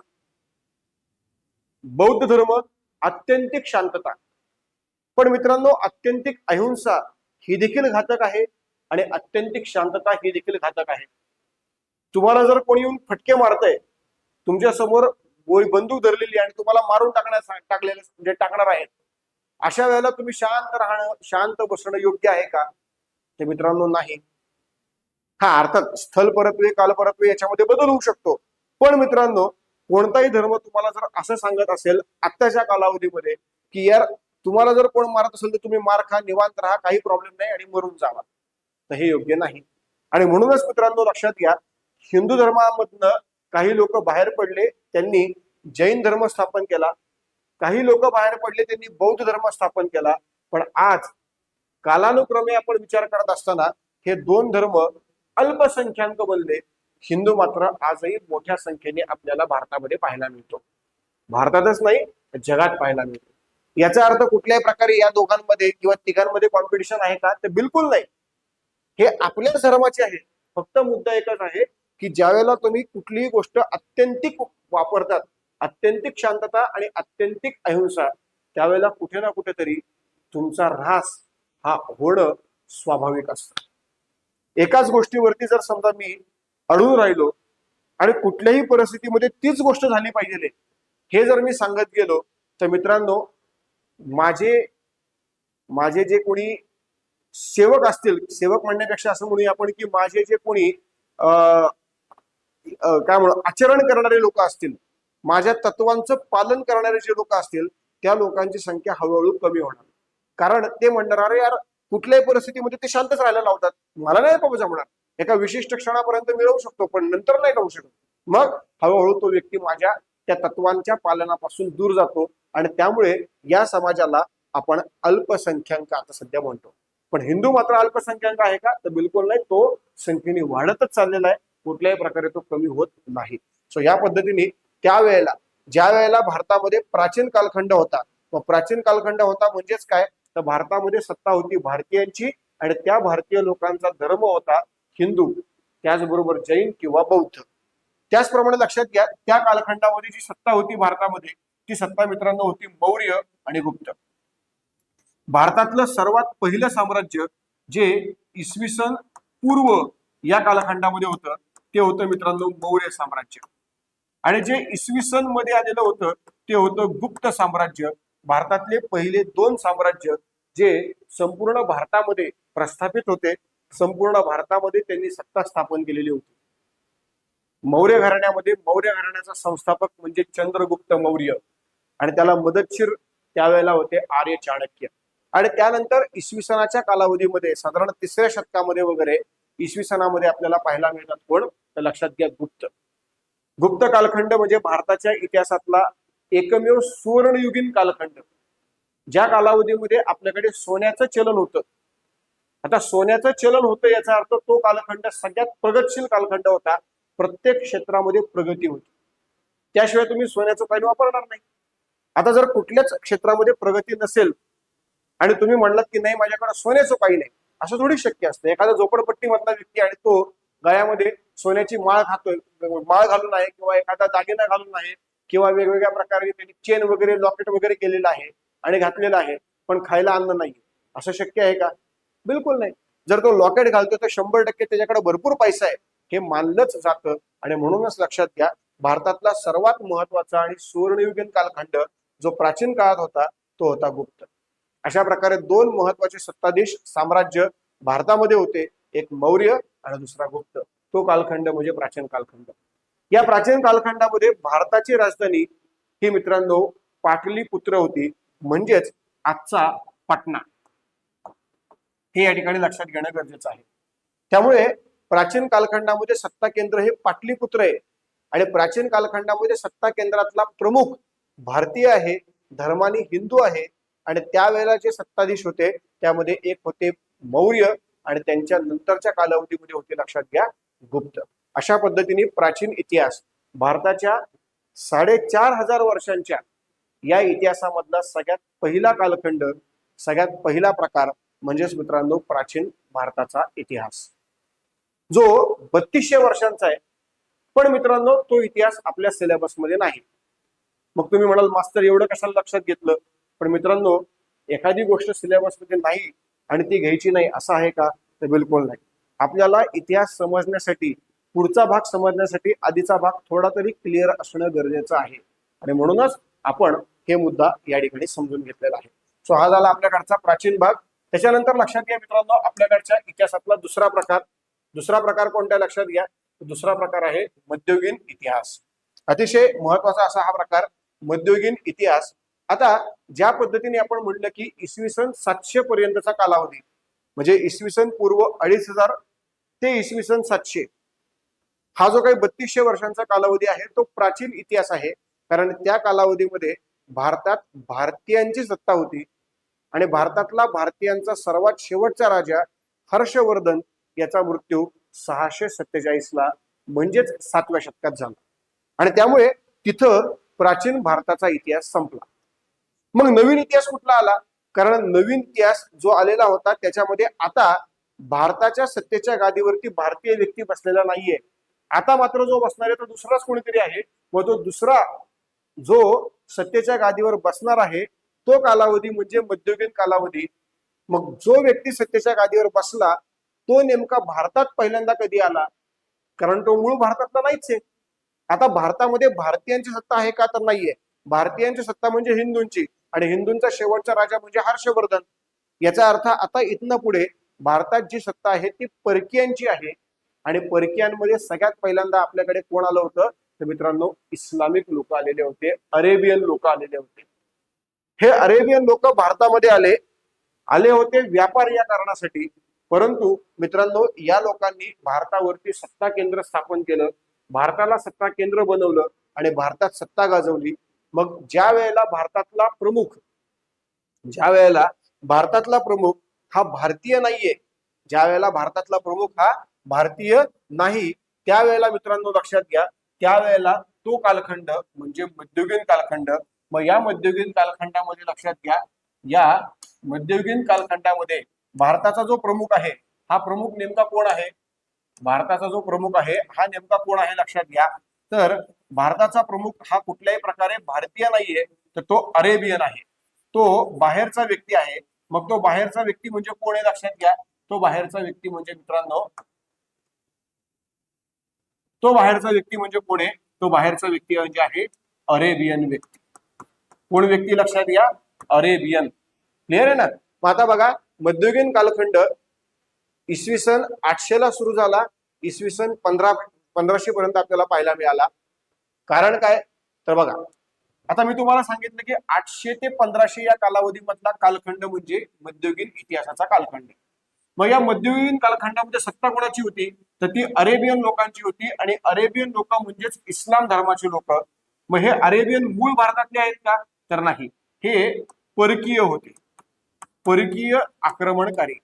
बौद्ध धर्म अत्यंतिक शांतता. पण मित्रांनो अत्यंतिक अहिंसा ही देखील घातक आहे आणि अत्यंतिक शांतता ही देखील घातक आहे. तुम्हाला जर कोणी येऊन फटके मारतंय, तुमच्या समोर बंदूक धरलेली आणि तुम्हाला मारून टाकणार आहेत, अशा वेळेला तुम्ही शांत राहणं, शांत बसणं योग्य आहे का? ते मित्रांनो नाही. हा अर्थात स्थल परत्वे, काल परत्वे याच्यामध्ये बदल होऊ शकतो. पण मित्रांनो कोणताही धर्म तुम्हाला जर असं सांगत असेल आत्ताच्या कालावधीमध्ये की यार तुम्हाला जर कोण मारत असेल तर तुम्ही मार खा, निवांत राहा, काही प्रॉब्लेम नाही आणि मरून जावा, तर हे योग्य नाही. आणि म्हणूनच मित्रांनो लक्षात घ्या, हिंदू धर्मामधनं काही लोक बाहेर पडले, त्यांनी जैन धर्म स्थापन केला, काही लोक बाहेर पडले, त्यांनी बौद्ध धर्म स्थापन केला. पण आज कालानुक्रमे आपण विचार करत असताना हे दोन धर्म अल्पसंख्याक बनले. हिंदू मात्र आजही मोठ्या संख्येने आपल्याला भारतामध्ये पाहायला मिळतो. भारतातच नाही, जगात पाहायला मिळतो. याचा अर्थ कुठल्याही प्रकारे या दोघांमध्ये किंवा तिघांमध्ये कॉम्पिटिशन आहे का? तर बिलकुल नाही. हे आपल्याच धर्माचे आहे. फक्त मुद्दा एकच आहे की ज्यावेळेला तुम्ही कुठलीही गोष्ट अत्यंतिक वापरतात, अत्यंतिक शांतता आणि अत्यंतिक अहिंसा, त्यावेळेला कुठे ना कुठेतरी तुमचा ऱ्हास हा होणं स्वाभाविक असतं. एकाच गोष्टीवरती जर समजा मी अडून राहिलो आणि कुठल्याही परिस्थितीमध्ये तीच गोष्ट झाली पाहिजे हे जर मी सांगत गेलो, तर मित्रांनो माझे माझे जे कोणी सेवक असतील, सेवक म्हणण्यापेक्षा असं म्हणूया आपण की माझे जे कोणी काय म्हणू आचरण करणारे लोक असतील, माझ्या तत्वांचं पालन करणारे जे लोक असतील, त्या लोकांची संख्या हळूहळू कमी होणार. कारण ते म्हणणार, अरे यार कुठल्याही परिस्थितीमध्ये ते शांतच राहायला लावतात, मला नाही बाबा जमणार, एका विशिष्ट क्षणापर्यंत मी राहू शकतो पण नंतर नाही राहू शकत. मग हळूहळू तो व्यक्ती माझ्या त्या तत्वांच्या पालनापासून दूर जातो आणि त्यामुळे या समाजाला आपण अल्पसंख्याक आता सध्या म्हणतो. पण हिंदू मात्र अल्पसंख्याक आहे का? तर बिलकुल नाही. तो संख्येने वाढतच चाललेला आहे, कुठल्याही प्रकारे तो कमी होत नाही. सो या पद्धतीने त्यावेळेला ज्या वेळेला भारतामध्ये प्राचीन कालखंड होता, तो प्राचीन कालखंड होता म्हणजेच काय, तर भारतामध्ये सत्ता होती भारतीयांची आणि त्या भारतीय लोकांचा धर्म होता हिंदू, त्याचबरोबर जैन किंवा बौद्ध. त्याचप्रमाणे लक्षात घ्या, त्या कालखंडामध्ये जी सत्ता होती भारतामध्ये, ती सत्ता मित्रांनो होती मौर्य आणि गुप्त. भारतातलं सर्वात पहिलं साम्राज्य जे इसवी सन पूर्व या कालखंडामध्ये होतं, ते होतं मित्रांनो मौर्य साम्राज्य. आणि जे इसवी सन मध्ये आलेलं होतं ते होतं गुप्त साम्राज्य. भारतातले पहिले दोन साम्राज्य जे संपूर्ण भारतामध्ये प्रस्थापित होते, संपूर्ण भारतामध्ये त्यांनी सत्ता स्थापन केलेली होती. मौर्य घराण्यामध्ये मौर्य घराण्याचा संस्थापक म्हणजे चंद्रगुप्त मौर्य आणि त्याला मदतशीर त्यावेळेला होते आर्य चाणक्य. आणि त्यानंतर इसवी सनाच्या कालावधीमध्ये साधारण 3ऱ्या शतकामध्ये वगैरे इसवी सनामध्ये आपल्याला पाहायला मिळतात कोण, तर लक्षात घ्या गुप्त. गुप्त कालखंड म्हणजे भारताच्या इतिहासातला एकमेव सुवर्णयुगीन कालखंड, ज्या कालावधीमध्ये आपल्याकडे सोन्याचं चलन होतं. आता सोन्याचं चलन होतं याचा अर्थ तो कालखंड सगळ्यात प्रगतशील कालखंड होता, प्रत्येक क्षेत्रामध्ये प्रगती होती, त्याशिवाय तुम्ही सोन्याचं कॉइन वापरणार नाही. आता जर कुठल्याच क्षेत्रामध्ये प्रगती नसेल आणि तुम्ही म्हणलात की नाही माझ्याकडे सोन्याचं कॉइन आहे, असं थोडी शक्य असतं. एखादा झोपडपट्टीमधला व्यक्ती आणि तो गळ्यामध्ये सोन्याची माळ घालून आहे किंवा एखादा दागिना घालून आहे किंवा वेगवेगळ्या प्रकारे त्यांनी चेन वगैरे लॉकेट वगैरे केलेलं आहे आणि घातलेलं आहे, पण खायला अन्न नाही, असं शक्य आहे का? बिलकुल नाही. जर तो लॉकेट घालतो तर 100% त्याच्याकडे भरपूर पैसा आहे हे मानलंच जातं. आणि म्हणूनच लक्षात घ्या, भारतातला सर्वात महत्वाचा आणि सुवर्णयुगीन कालखंड जो प्राचीन काळात होता तो होता गुप्त. अशा प्रकारे दोन महत्वाचे सत्ताधीश साम्राज्य भारतामध्ये होते, एक मौर्य आणि दुसरा गुप्त. तो कालखंड म्हणजे प्राचीन कालखंड. या प्राचीन कालखंडामध्ये भारताची राजधानी ही मित्रांनो पाटलीपुत्र होती, म्हणजेच आजचा पाटणा. हे या ठिकाणी लक्षात घेणं गरजेचं आहे. त्यामुळे प्राचीन कालखंडामध्ये सत्ता केंद्र हे पाटलीपुत्र आहे आणि प्राचीन कालखंडामध्ये सत्ता केंद्रातला प्रमुख भारतीय आहे, धर्माने हिंदू आहे. आणि त्यावेळेला जे सत्ताधीश होते त्यामध्ये एक होते मौर्य आणि त्यांच्या नंतरच्या कालावधीमध्ये होते लक्षात घ्या गुप्त. अशा पद्धतीने प्राचीन इतिहास भारताच्या 4500 वर्षांच्या या इतिहासामधला सगळ्यात पहिला कालखंड, सगळ्यात पहिला प्रकार म्हणजेच मित्रांनो प्राचीन भारताचा इतिहास, जो 3200 वर्षांचा आहे. पण मित्रांनो तो इतिहास आपल्या सिलेबसमध्ये नाही. मग तुम्ही म्हणाल मास्तर एवढं कशाला लक्षात घेतलं? पण मित्रांनो एखादी गोष्ट सिलेबसमध्ये नाही आणि ती घ्यायची नाही असं आहे का? तर बिलकुल नाही. आपल्याला इतिहास समजण्यासाठी, पुढचा भाग समजण्यासाठी आधीचा भाग थोडा तरी क्लिअर असणं गरजेचं आहे आणि म्हणूनच आपण हे मुद्दा या ठिकाणी समजून घेतलेला आहे. सो हा झाला आपल्याकडचा प्राचीन भाग. त्याच्यानंतर लक्षात घ्या मित्रांनो आपल्याकडच्या इतिहासातला दुसरा प्रकार कोणता लक्षात घ्या? दुसरा प्रकार आहे मध्ययुगीन इतिहास. अतिशय महत्वाचा असा हा प्रकार मध्ययुगीन इतिहास. आता ज्या पद्धतीने आपण म्हणलं की इसवी सन 700 पर्यंतचा कालावधी, म्हणजे इसवी सन पूर्व 2500 ते इसवी सन 700, हा जो काही 3200 वर्षांचा कालावधी आहे तो प्राचीन इतिहास आहे. कारण त्या कालावधीमध्ये भारतात भारतीयांची सत्ता होती आणि भारतातला भारतीयांचा सर्वात शेवटचा राजा हर्षवर्धन याचा मृत्यू 647ला म्हणजेच 7व्या शतकात झाला आणि त्यामुळे तिथं प्राचीन भारताचा इतिहास संपला. मग नवीन इतिहास कुठला आला? कारण नवीन इतिहास जो आलेला होता त्याच्यामध्ये आता भारताच्या सत्तेच्या गादीवरती भारतीय व्यक्ती बसलेला नाहीये. आता मात्र जो बसणार आहे तो दुसराच कोणीतरी आहे. व तो दुसरा जो सत्तेच्या गादीवर बसणार आहे तो कालावधी म्हणजे मध्ययुगीन कालावधी. मग जो व्यक्ती सत्तेच्या गादीवर बसला तो नेमका भारतात पहिल्यांदा कधी आला? कारण तो मूळ भारतातला नाहीच आहे. आता भारतामध्ये भारतीयांची सत्ता आहे का? तर नाहीये. भारतीयांची सत्ता म्हणजे हिंदूंची आणि हिंदूंचा शेवटचा राजा म्हणजे हर्षवर्धन. याचा अर्थ आता इथनं पुढे भारतात जी सत्ता आहे ती परकीयांची आहे आणि परकीयांमध्ये सगळ्यात पहिल्यांदा आपल्याकडे कोण आलं होतं? तर मित्रांनो, इस्लामिक लोक आलेले होते, अरेबियन लोक आलेले होते. हे अरेबियन लोक भारतामध्ये आले होते व्यापार या कारणासाठी. परंतु मित्रांनो, या लोकांनी भारतावरती सत्ता केंद्र स्थापन केलं, भारताला सत्ता केंद्र बनवलं आणि भारतात सत्ता गाजवली. मग ज्या वेळेला भारतातला प्रमुख हा भारतीय नाहीये, ज्या वेळेला भारतातला प्रमुख हा भारतीय नाही, त्यावेळेला मित्रांनो लक्षात घ्या, त्यावेळेला तो कालखंड म्हणजे मध्ययुगीन कालखंड. मग या मध्ययुगीन कालखंडामध्ये लक्षात घ्या, या मध्ययुगीन कालखंडामध्ये भारताचा जो प्रमुख आहे हा प्रमुख नेमका कोण आहे? भारताचा जो प्रमुख आहे हा नेमका कोण आहे लक्षात घ्या. तर भारताचा प्रमुख हा कुठल्याही प्रकारे भारतीय नाहीये, तर तो अरेबियन आहे, तो बाहेरचा व्यक्ती आहे. मग तो बाहेरचा व्यक्ती म्हणजे कोण आहे लक्षात घ्या, तो बाहेरचा व्यक्ती म्हणजे मित्रांनो, तो बाहेरचा व्यक्ती म्हणजे कोण आहे? तो बाहेरचा व्यक्ती म्हणजे आहे अरेबियन व्यक्ती. कोण व्यक्ती? लक्षात घ्या, अरेबियन. क्लिअर आहे ना? मग आता बघा, मध्ययुगीन कालखंड इसवी सन 800ला सुरू झाला, इसवी सन 1500 पर्यंत आपल्याला पाहायला मिळाला. कारण काय? तर बघा, आता मी तुम्हाला सांगितलं की 800 ते 1500 या कालावधीमधला कालखंड म्हणजे मध्ययुगीन इतिहासाचा कालखंड. मग या मध्ययुगीन कालखंडामध्ये सत्ता कोणाची होती? तर ती अरेबियन लोकांची होती आणि अरेबियन लोक म्हणजेच इस्लाम धर्माचे लोक. मग हे अरेबियन मूळ भारतातले आहेत का? तर नाही, हे परकीय होते, परकीय आक्रमणकारी.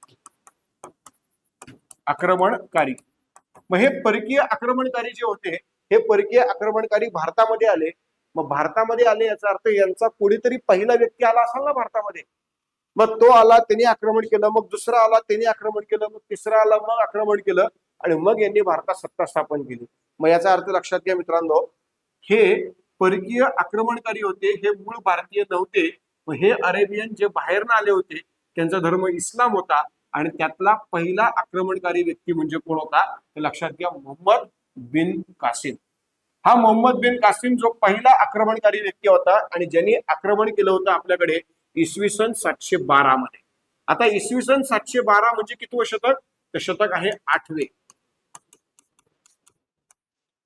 मग हे परकीय आक्रमणकारी जे होते, हे परकीय आक्रमणकारी भारतामध्ये आले. मग भारतामध्ये आले याचा अर्थ यांचा कोणीतरी पहिला व्यक्ती आला असाल ना भारतामध्ये. मग तो आला, त्यांनी आक्रमण केलं, मग दुसरा आला, त्यांनी आक्रमण केलं, मग तिसरा आला, मग आक्रमण केलं आणि मग यांनी भारतात सत्ता स्थापन केली. मग याचा अर्थ लक्षात घ्या मित्रांनो, हे परकीय आक्रमणकारी होते, हे मूळ भारतीय नव्हते. मग हे अरेबियन जे बाहेरनं आले होते त्यांचा धर्म इस्लाम होता आणि त्यातला पहिला आक्रमणकारी व्यक्ती म्हणजे कोण होता? हे लक्षात घ्या, मोहम्मद बिन कासिम. हा मोहम्मद बिन कासिम जो पहिला आक्रमणकारी व्यक्ती होता आणि ज्यांनी आक्रमण केलं होतं आपल्याकडे इसवी सन 712 मध्ये. आता इसवी सन 712 म्हणजे कितवं शतक? तर शतक आहे 8वे.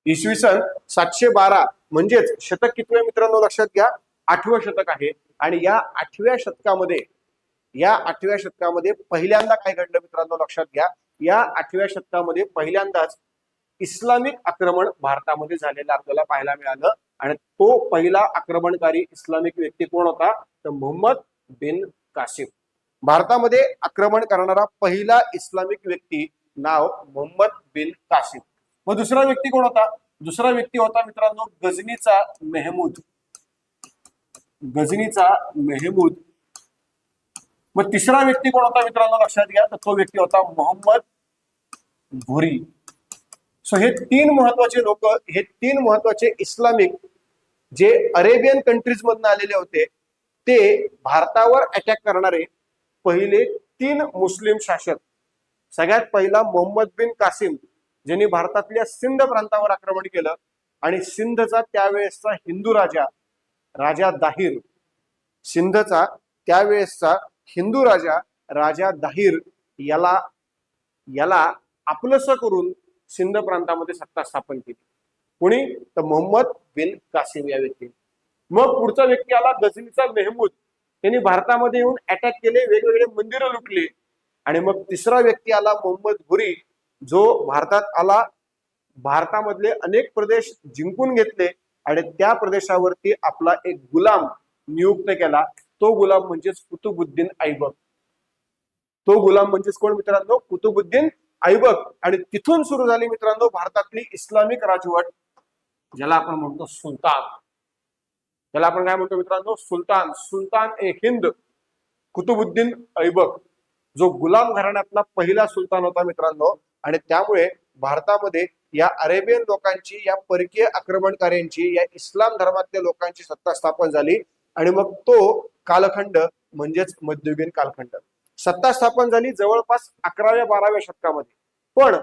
इसवी सन 712 म्हणजेच शतक कितवे मित्रांनो? लक्षात घ्या, 8वं शतक आहे. आणि या 8व्या शतकामध्ये पहिल्यांदा काय घडलं मित्रांनो? लक्षात घ्या, या 8व्या शतकामध्ये पहिल्यांदाच इस्लामिक आक्रमण भारतामध्ये झालेलं आपल्याला पाहायला मिळालं. आणि तो पहिला आक्रमणकारी इस्लामिक व्यक्ती कोण होता? तर मोहम्मद बिन कासिम. भारतामध्ये आक्रमण करणारा पहिला इस्लामिक व्यक्ती नाव मोहम्मद बिन कासिम. मग दुसरा व्यक्ती कोण होता? दुसरा व्यक्ती होता मित्रांनो गझनीचा मेहमूद. मग तिसरा व्यक्ती कोण होता मित्रांनो? लक्षात घ्या, तर तो व्यक्ती होता मोहम्मद घोरी. सो हे तीन महत्वाचे इस्लामिक जे अरेबियन कंट्रीज मधून आलेले होते, ते भारतावर अटॅक करणारे पहिले 3 मुस्लिम शासक. सगळ्यात पहिला मोहम्मद बिन कासिम, ज्यांनी भारतातल्या सिंध प्रांतावर आक्रमण केलं आणि सिंधचा त्यावेळेसचा हिंदू राजा दाहिर, सिंधचा त्यावेळेसचा हिंदू राजा दाहिर याला आपलंसं करून सिंध प्रांतामध्ये सत्ता स्थापन केली. कोणी? तर मोहम्मद बिन कासिम या व्यक्ती. मग पुढचा व्यक्ती आला गझनीचा मेहमूद, त्यांनी भारतामध्ये येऊन अटॅक केले, वेगवेगळे मंदिरं लुटली. आणि मग तिसरा व्यक्ती आला मोहम्मद घुरी, जो भारतात आला, भारतामधले अनेक प्रदेश जिंकून घेतले आणि त्या प्रदेशावरती आपला एक गुलाम नियुक्त केला. तो गुलाम म्हणजेच कुतुबुद्दीन ऐबक. तो गुलाम म्हणजेच कोण मित्रांनो? कुतुबुद्दीन ऐबक. आणि तिथून सुरू झाली मित्रांनो भारतातली इस्लामिक राजवट, ज्याला आपण म्हणतो सुलतान. त्याला आपण काय म्हणतो मित्रांनो? सुलतान. सुलतान ए हिंद कुतुबुद्दीन ऐबक, जो गुलाम घराण्यातला पहिला सुलतान होता मित्रांनो. आणि त्यामुळे भारतामध्ये या अरेबियन लोकांची, या परकीय आक्रमणकार्यांची, या इस्लाम धर्मातल्या लोकांची सत्ता स्थापन झाली. आणि मग तो कालखंड म्हणजेच मध्ययुगीन कालखंड. सत्ता स्थापन झाली जवळपास 11व्या-12व्या शतकामध्ये. पण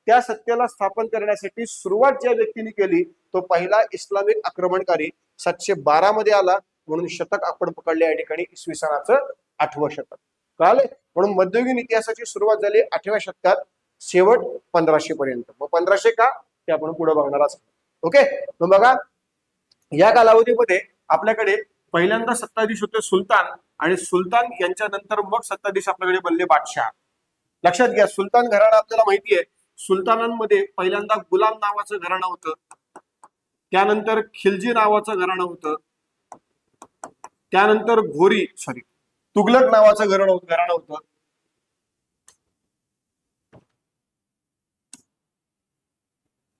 त्या सत्तेला स्थापन करण्यासाठी सुरुवात ज्या व्यक्तीने केली तो पहिला इस्लामिक आक्रमणकारी 712 मध्ये आला. म्हणून शतक आपण पकडले या ठिकाणी इसवी सनाचं 8वं शतक. कळाले? म्हणून मध्ययुगीन इतिहासाची सुरुवात झाली 8व्या शतकात, शेवट 1500 पर्यंत. मग 1500 का ते आपण पुढे बघणारच. ओके, मग बघा या कालावधीमध्ये आपल्याकडे पहिल्यांदा सत्ताधीश होते सुलतान, आणि सुलतान यांच्या नंतर मग सत्ताधीश आपल्याकडे बनले बादशाह. लक्षात घ्या, सुलतान घराणा आपल्याला माहिती आहे. सुलतानांमध्ये पहिल्यांदा गुलाम नावाचं घराणं होतं, त्यानंतर खिलजी नावाचं घराणं होतं, त्यानंतर तुगलक नावाचं घराणं होतं,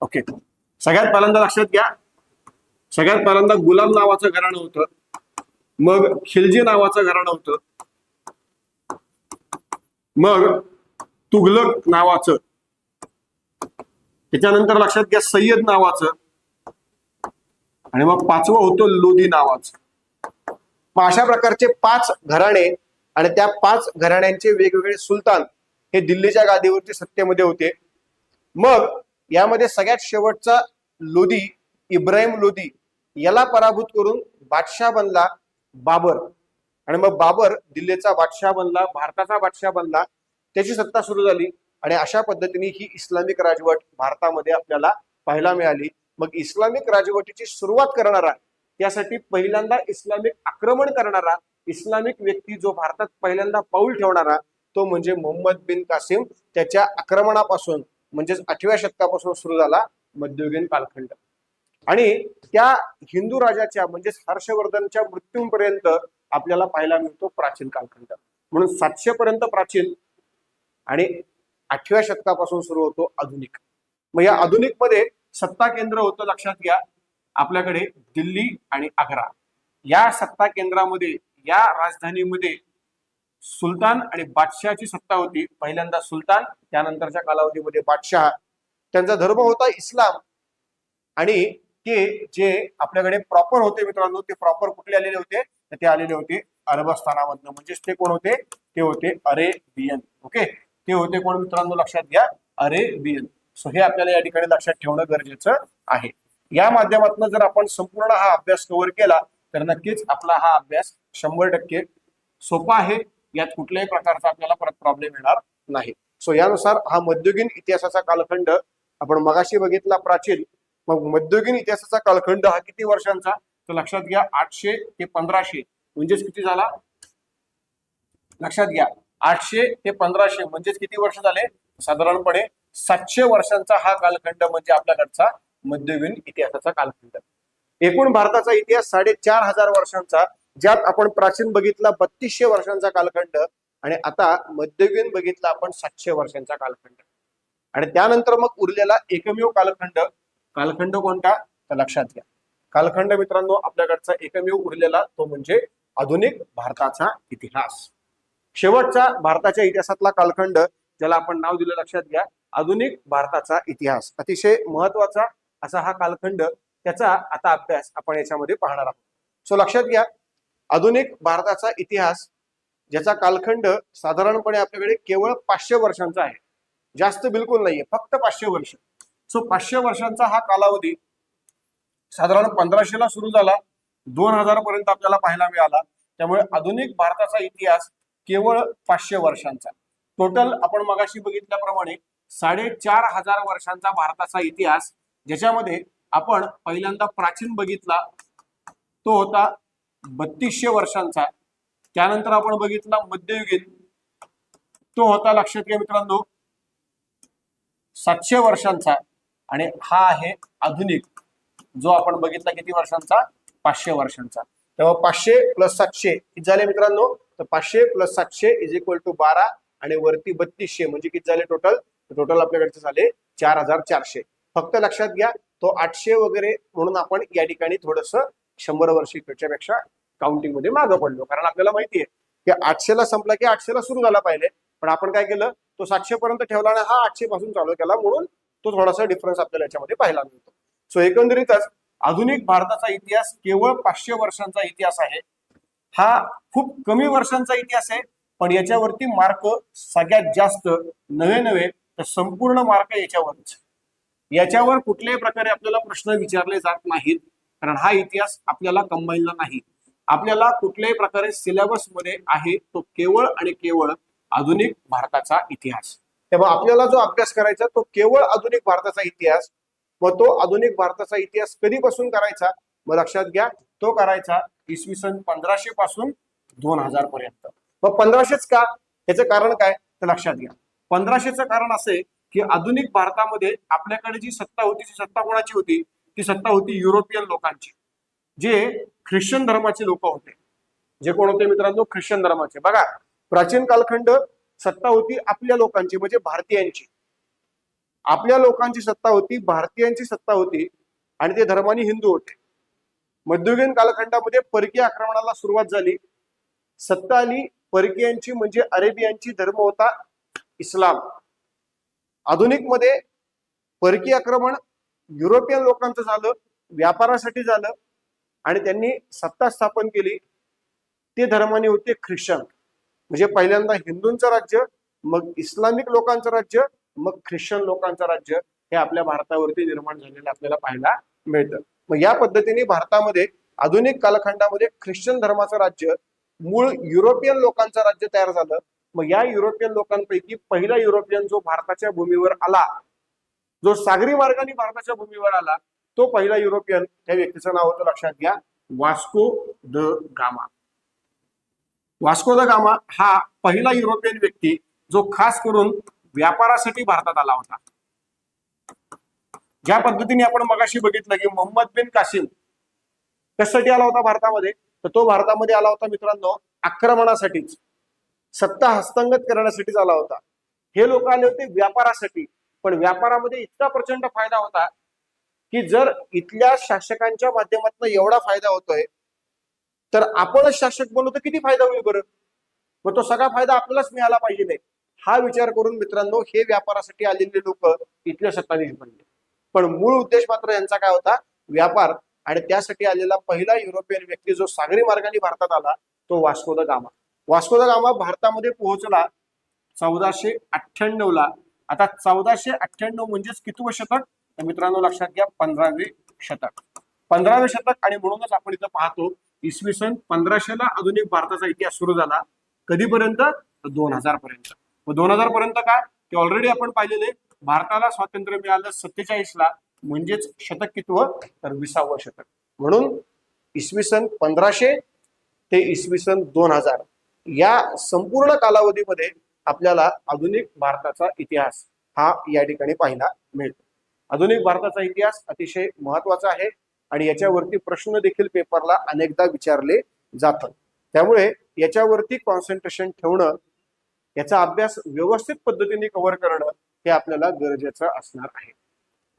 ओके. सगळ्यात पहिल्यांदा लक्षात घ्या, सगळ्यात पहिल्यांदा गुलाम नावाचं घराणं होतं, मग खिलजी नावाचं घराणं होतं, मग तुगलक नावाचं, त्याच्यानंतर लक्षात घ्या सय्यद नावाचं, आणि मग 5वं होतं लोधी नावाचं. मग अशा प्रकारचे 5 घराणे आणि त्या 5 घराण्यांचे वेगवेगळे सुलतान हे दिल्लीच्या गादीवरती सत्तेमध्ये होते. मग यामध्ये सगळ्यात शेवटचा लोधी, इब्राहिम लोधी, याला पराभूत करून बादशाह बनला बाबर. आणि मग बाबर दिल्लीचा बादशाह बनला, भारताचा बादशाह बनला, त्याची सत्ता सुरू झाली. आणि अशा पद्धतीने ही इस्लामिक राजवट भारतामध्ये आपल्याला पाहायला मिळाली. मग इस्लामिक राजवटीची सुरुवात करणारा, त्यासाठी पहिल्यांदा इस्लामिक आक्रमण करणारा इस्लामिक व्यक्ती जो भारतात पहिल्यांदा पाऊल ठेवणारा तो म्हणजे मोहम्मद बिन कासिम. त्याच्या आक्रमणापासून म्हणजेच 8व्या शतकापासून सुरू झाला मध्ययुगीन कालखंड. आणि त्या हिंदू राजाच्या म्हणजेच हर्षवर्धनच्या मृत्यूपर्यंत आपल्याला पाहायला मिळतो प्राचीन कालखंड. म्हणून 700 पर्यंत प्राचीन आणि 8व्या शतकापासून सुरू होतो आधुनिक. मग या आधुनिक मध्ये सत्ता केंद्र होतं, लक्षात घ्या, आपल्याकडे दिल्ली आणि आग्रा. या सत्ता केंद्रामध्ये, या राजधानीमध्ये सुलतान आणि बादशाहची सत्ता होती. पहिल्यांदा सुलतान, त्यानंतरच्या कालावधीमध्ये बादशाह. त्यांचा धर्म होता इस्लाम. आणि ते जे आपल्याकडे प्रॉपर होते मित्रांनो, ते प्रॉपर कुठले आलेले होते? तर ते आलेले होते अरबस्थानामधनं. म्हणजेच ते कोण होते? ते होते अरेबियन. ओके, ते होते कोण मित्रांनो? लक्षात घ्या, अरेबियन. सो हे आपल्याला या ठिकाणी लक्षात ठेवणं गरजेचं आहे. या माध्यमातून जर आपण संपूर्ण हा अभ्यास कव्हर केला तर नक्कीच आपला हा अभ्यास 100% सोपा आहे. यात कुठल्याही प्रकारचा आपल्याला परत प्रॉब्लेम येणार नाही. सो यानुसार हा मध्ययुगीन इतिहासाचा कालखंड आपण मगाशी बघितला प्राचीन. मग मध्ययुगीन इतिहासाचा कालखंड हा किती वर्षांचा? तर लक्षात घ्या 800 ते 1500 म्हणजेच किती झाला? लक्षात घ्या 800 ते 1500 म्हणजेच किती वर्ष झाले? साधारणपणे 700 वर्षांचा हा कालखंड म्हणजे आपल्याकडचा मध्ययुगीन इतिहासाचा कालखंड. एकूण भारताचा इतिहास 4500 वर्षांचा, ज्यात आपण प्राचीन बघितला 3200 वर्षांचा कालखंड आणि आता मध्ययुगीन बघितला आपण 700 वर्षांचा कालखंड. आणि त्यानंतर मग उरलेला एकमेव कालखंड कोणता? तर लक्षात घ्या, कालखंड मित्रांनो आपल्याकडचा एकमेव उरलेला तो म्हणजे आधुनिक भारताचा इतिहास. शेवटचा भारताच्या इतिहासातला कालखंड ज्याला आपण नाव दिलं, लक्षात घ्या, आधुनिक भारताचा इतिहास. अतिशय महत्वाचा असा हा कालखंड, त्याचा आता अभ्यास आपण याच्यामध्ये पाहणार आहोत. सो लक्षात घ्या, आधुनिक भारताचा इतिहास ज्याचा कालखंड साधारणपणे आपल्याकडे केवळ 500 वर्षांचा आहे. जास्त बिलकुल नाहीये, फक्त 500 वर्ष. सो 500 वर्षांचा हा कालावधी साधारण 1500 ला सुरू झाला, 2000 पर्यंत आपल्याला पाहायला मिळाला. त्यामुळे आधुनिक भारताचा इतिहास केवळ 500 वर्षांचा. टोटल आपण मगाशी बघितल्याप्रमाणे 4500 वर्षांचा भारताचा इतिहास, ज्याच्यामध्ये आपण पहिल्यांदा प्राचीन बघितला, तो होता 3200 वर्षांचा. त्यानंतर आपण बघितला मध्ययुगीन, तो होता लक्षात घ्या मित्रांनो 700 वर्षांचा. आणि हा आहे आधुनिक, जो आपण बघितला किती वर्षांचा, 500 वर्षांचा. तेव्हा 500 + 700 किती झाले मित्रांनो, तर 500 + 700 = 12 आणि वरती 3200 म्हणजे किती झाले टोटल, टोटल आपल्याकडचे झाले 4400. फक्त लक्षात घ्या तो 800 वगैरे म्हणून आपण या ठिकाणी थोडस 100 वर्ष पेक्षा काउंटिंग मध्ये मागे पडलो, कारण आपल्याला माहिती आहे की 800 ला संपला की 800 ला सुरू झाला पाहिजे, पण आपण काय केलं तो 700 पर्यंत ठेवला आणि हा 800 पासून चालू केला, म्हणून तो थोडासा डिफरन्स आपल्याला याच्यामध्ये पाहायला मिळतो. सो एकंदरीतच आधुनिक भारताचा इतिहास केवळ 500 वर्षांचा इतिहास आहे. हा खूप कमी वर्षांचा इतिहास आहे, पण याच्यावरती मार्क सगळ्यात जास्त नवे तर संपूर्ण मार्क याच्यावरच. याच्यावर कुठल्याही प्रकारे आपल्याला प्रश्न विचारले जात नाहीत, कारण हा इतिहास आपल्याला कंबाईनला नाही, आपल्याला कुठल्याही प्रकारे सिलेबस मध्ये आहे तो केवळ आणि केवळ आधुनिक भारताचा इतिहास. तेव्हा आपल्याला जो अभ्यास करायचा तो केवळ आधुनिक भारताचा इतिहास. मग तो आधुनिक भारताचा इतिहास कधीपासून करायचा, मग लक्षात घ्या तो करायचा इसवी सन 1500 पासून 2000 पर्यंत. मग 1500च का, याचं कारण काय तर लक्षात घ्या 1500चं कारण असे की आधुनिक भारतामध्ये आपल्याकडे जी सत्ता होती ती सत्ता कोणाची होती, ती सत्ता होती युरोपियन लोकांची, जे ख्रिश्चन धर्माचे लोक होते. जे कोण होते मित्रांनो, ख्रिश्चन धर्माचे. बघा प्राचीन कालखंड सत्ता होती आपल्या लोकांची म्हणजे भारतीयांची, आपल्या लोकांची सत्ता होती, भारतीयांची सत्ता होती आणि ते धर्माने हिंदू होते. मध्ययुगीन कालखंडामध्ये परकीय आक्रमणाला सुरुवात झाली, सत्ता आली परकीयांची म्हणजे अरेबियांची, धर्म होता इस्लाम. आधुनिक मध्ये परकीय आक्रमण युरोपियन लोकांचं झालं, व्यापारासाठी झालं आणि त्यांनी सत्ता स्थापन केली. ते धर्माने होते ख्रिश्चन, म्हणजे पहिल्यांदा हिंदूंचं राज्य, मग इस्लामिक लोकांचं राज्य, मग ख्रिश्चन लोकांचं राज्य हे आपल्या भारतावरती निर्माण झालेलं आपल्याला पाहायला मिळतं. मग या पद्धतीने भारतामध्ये आधुनिक कालखंडामध्ये ख्रिश्चन धर्माचं राज्य, मूळ युरोपियन लोकांचं राज्य तयार झालं. मग या युरोपियन लोकांपैकी पहिला युरोपियन जो भारताच्या भूमीवर आला, जो सागरी मार्गाने भारताच्या भूमीवर आला, तो पहिला युरोपियन, त्या व्यक्तीचं नाव होतं लक्षात घ्या Vasco the gamma. Vasco the gamma हा पहिला युरोपियन व्यक्ती जो खास करून व्यापारासाठी भारतात आला होता. ज्या पद्धतीने आपण मगाशी बघितलं की मोहम्मद बिन कासिम कशासाठी आला होता भारतामध्ये, तर तो भारतामध्ये आला होता मित्रांनो आक्रमणासाठीच, सत्ता हस्तंगत करण्यासाठीच आला होता. हे लोक आले होते व्यापारासाठी, पण व्यापारामध्ये इतका प्रचंड फायदा होता की जर इथल्या शासकांच्या माध्यमातून एवढा फायदा होतोय तर आपणच शासक बनलो तर किती फायदा होईल बरं, मग तो सगळा फायदा आपल्यालाच मिळाला पाहिजे नाही, हा विचार करून मित्रांनो हे व्यापारासाठी आलेले लोक इथले सत्ताधीश बनले. पण मूळ उद्देश मात्र यांचा काय होता, व्यापार. आणि त्यासाठी आलेला पहिला युरोपियन व्यक्ती जो सागरी मार्गाने भारतात आला तो Vasco the gamma. Vasco the gamma भारतामध्ये पोहोचला 1498 ला. आता 1498 म्हणजेच कितवं शतक, तर मित्रांनो लक्षात घ्या 15वे शतक. 15वे शतक. आणि म्हणूनच आपण इथं पाहतो इसवी सन 1500 ला आधुनिक भारताचा इतिहास सुरू झाला. कधीपर्यंत, 2000 पर्यंत. मग 2000 पर्यंत काय, ते ऑलरेडी आपण पाहिलेले, भारताला स्वातंत्र्य मिळालं 47 ला, म्हणजेच शतक कितवं, तर 20वं शतक. म्हणून इसवी सन 1500 ते इसवी सन 2000 या संपूर्ण कालावधीमध्ये आपल्याला आधुनिक भारताचा इतिहास हा या ठिकाणी पाहायला मिळतो. आधुनिक भारताचा इतिहास अतिशय महत्वाचा आहे आणि याच्यावरती प्रश्न देखील पेपरला अनेकदा विचारले जातात. त्यामुळे याच्यावरती कॉन्सन्ट्रेशन ठेवणं, याचा अभ्यास व्यवस्थित पद्धतीने कव्हर करणं हे आपल्याला गरजेचं असणार आहे.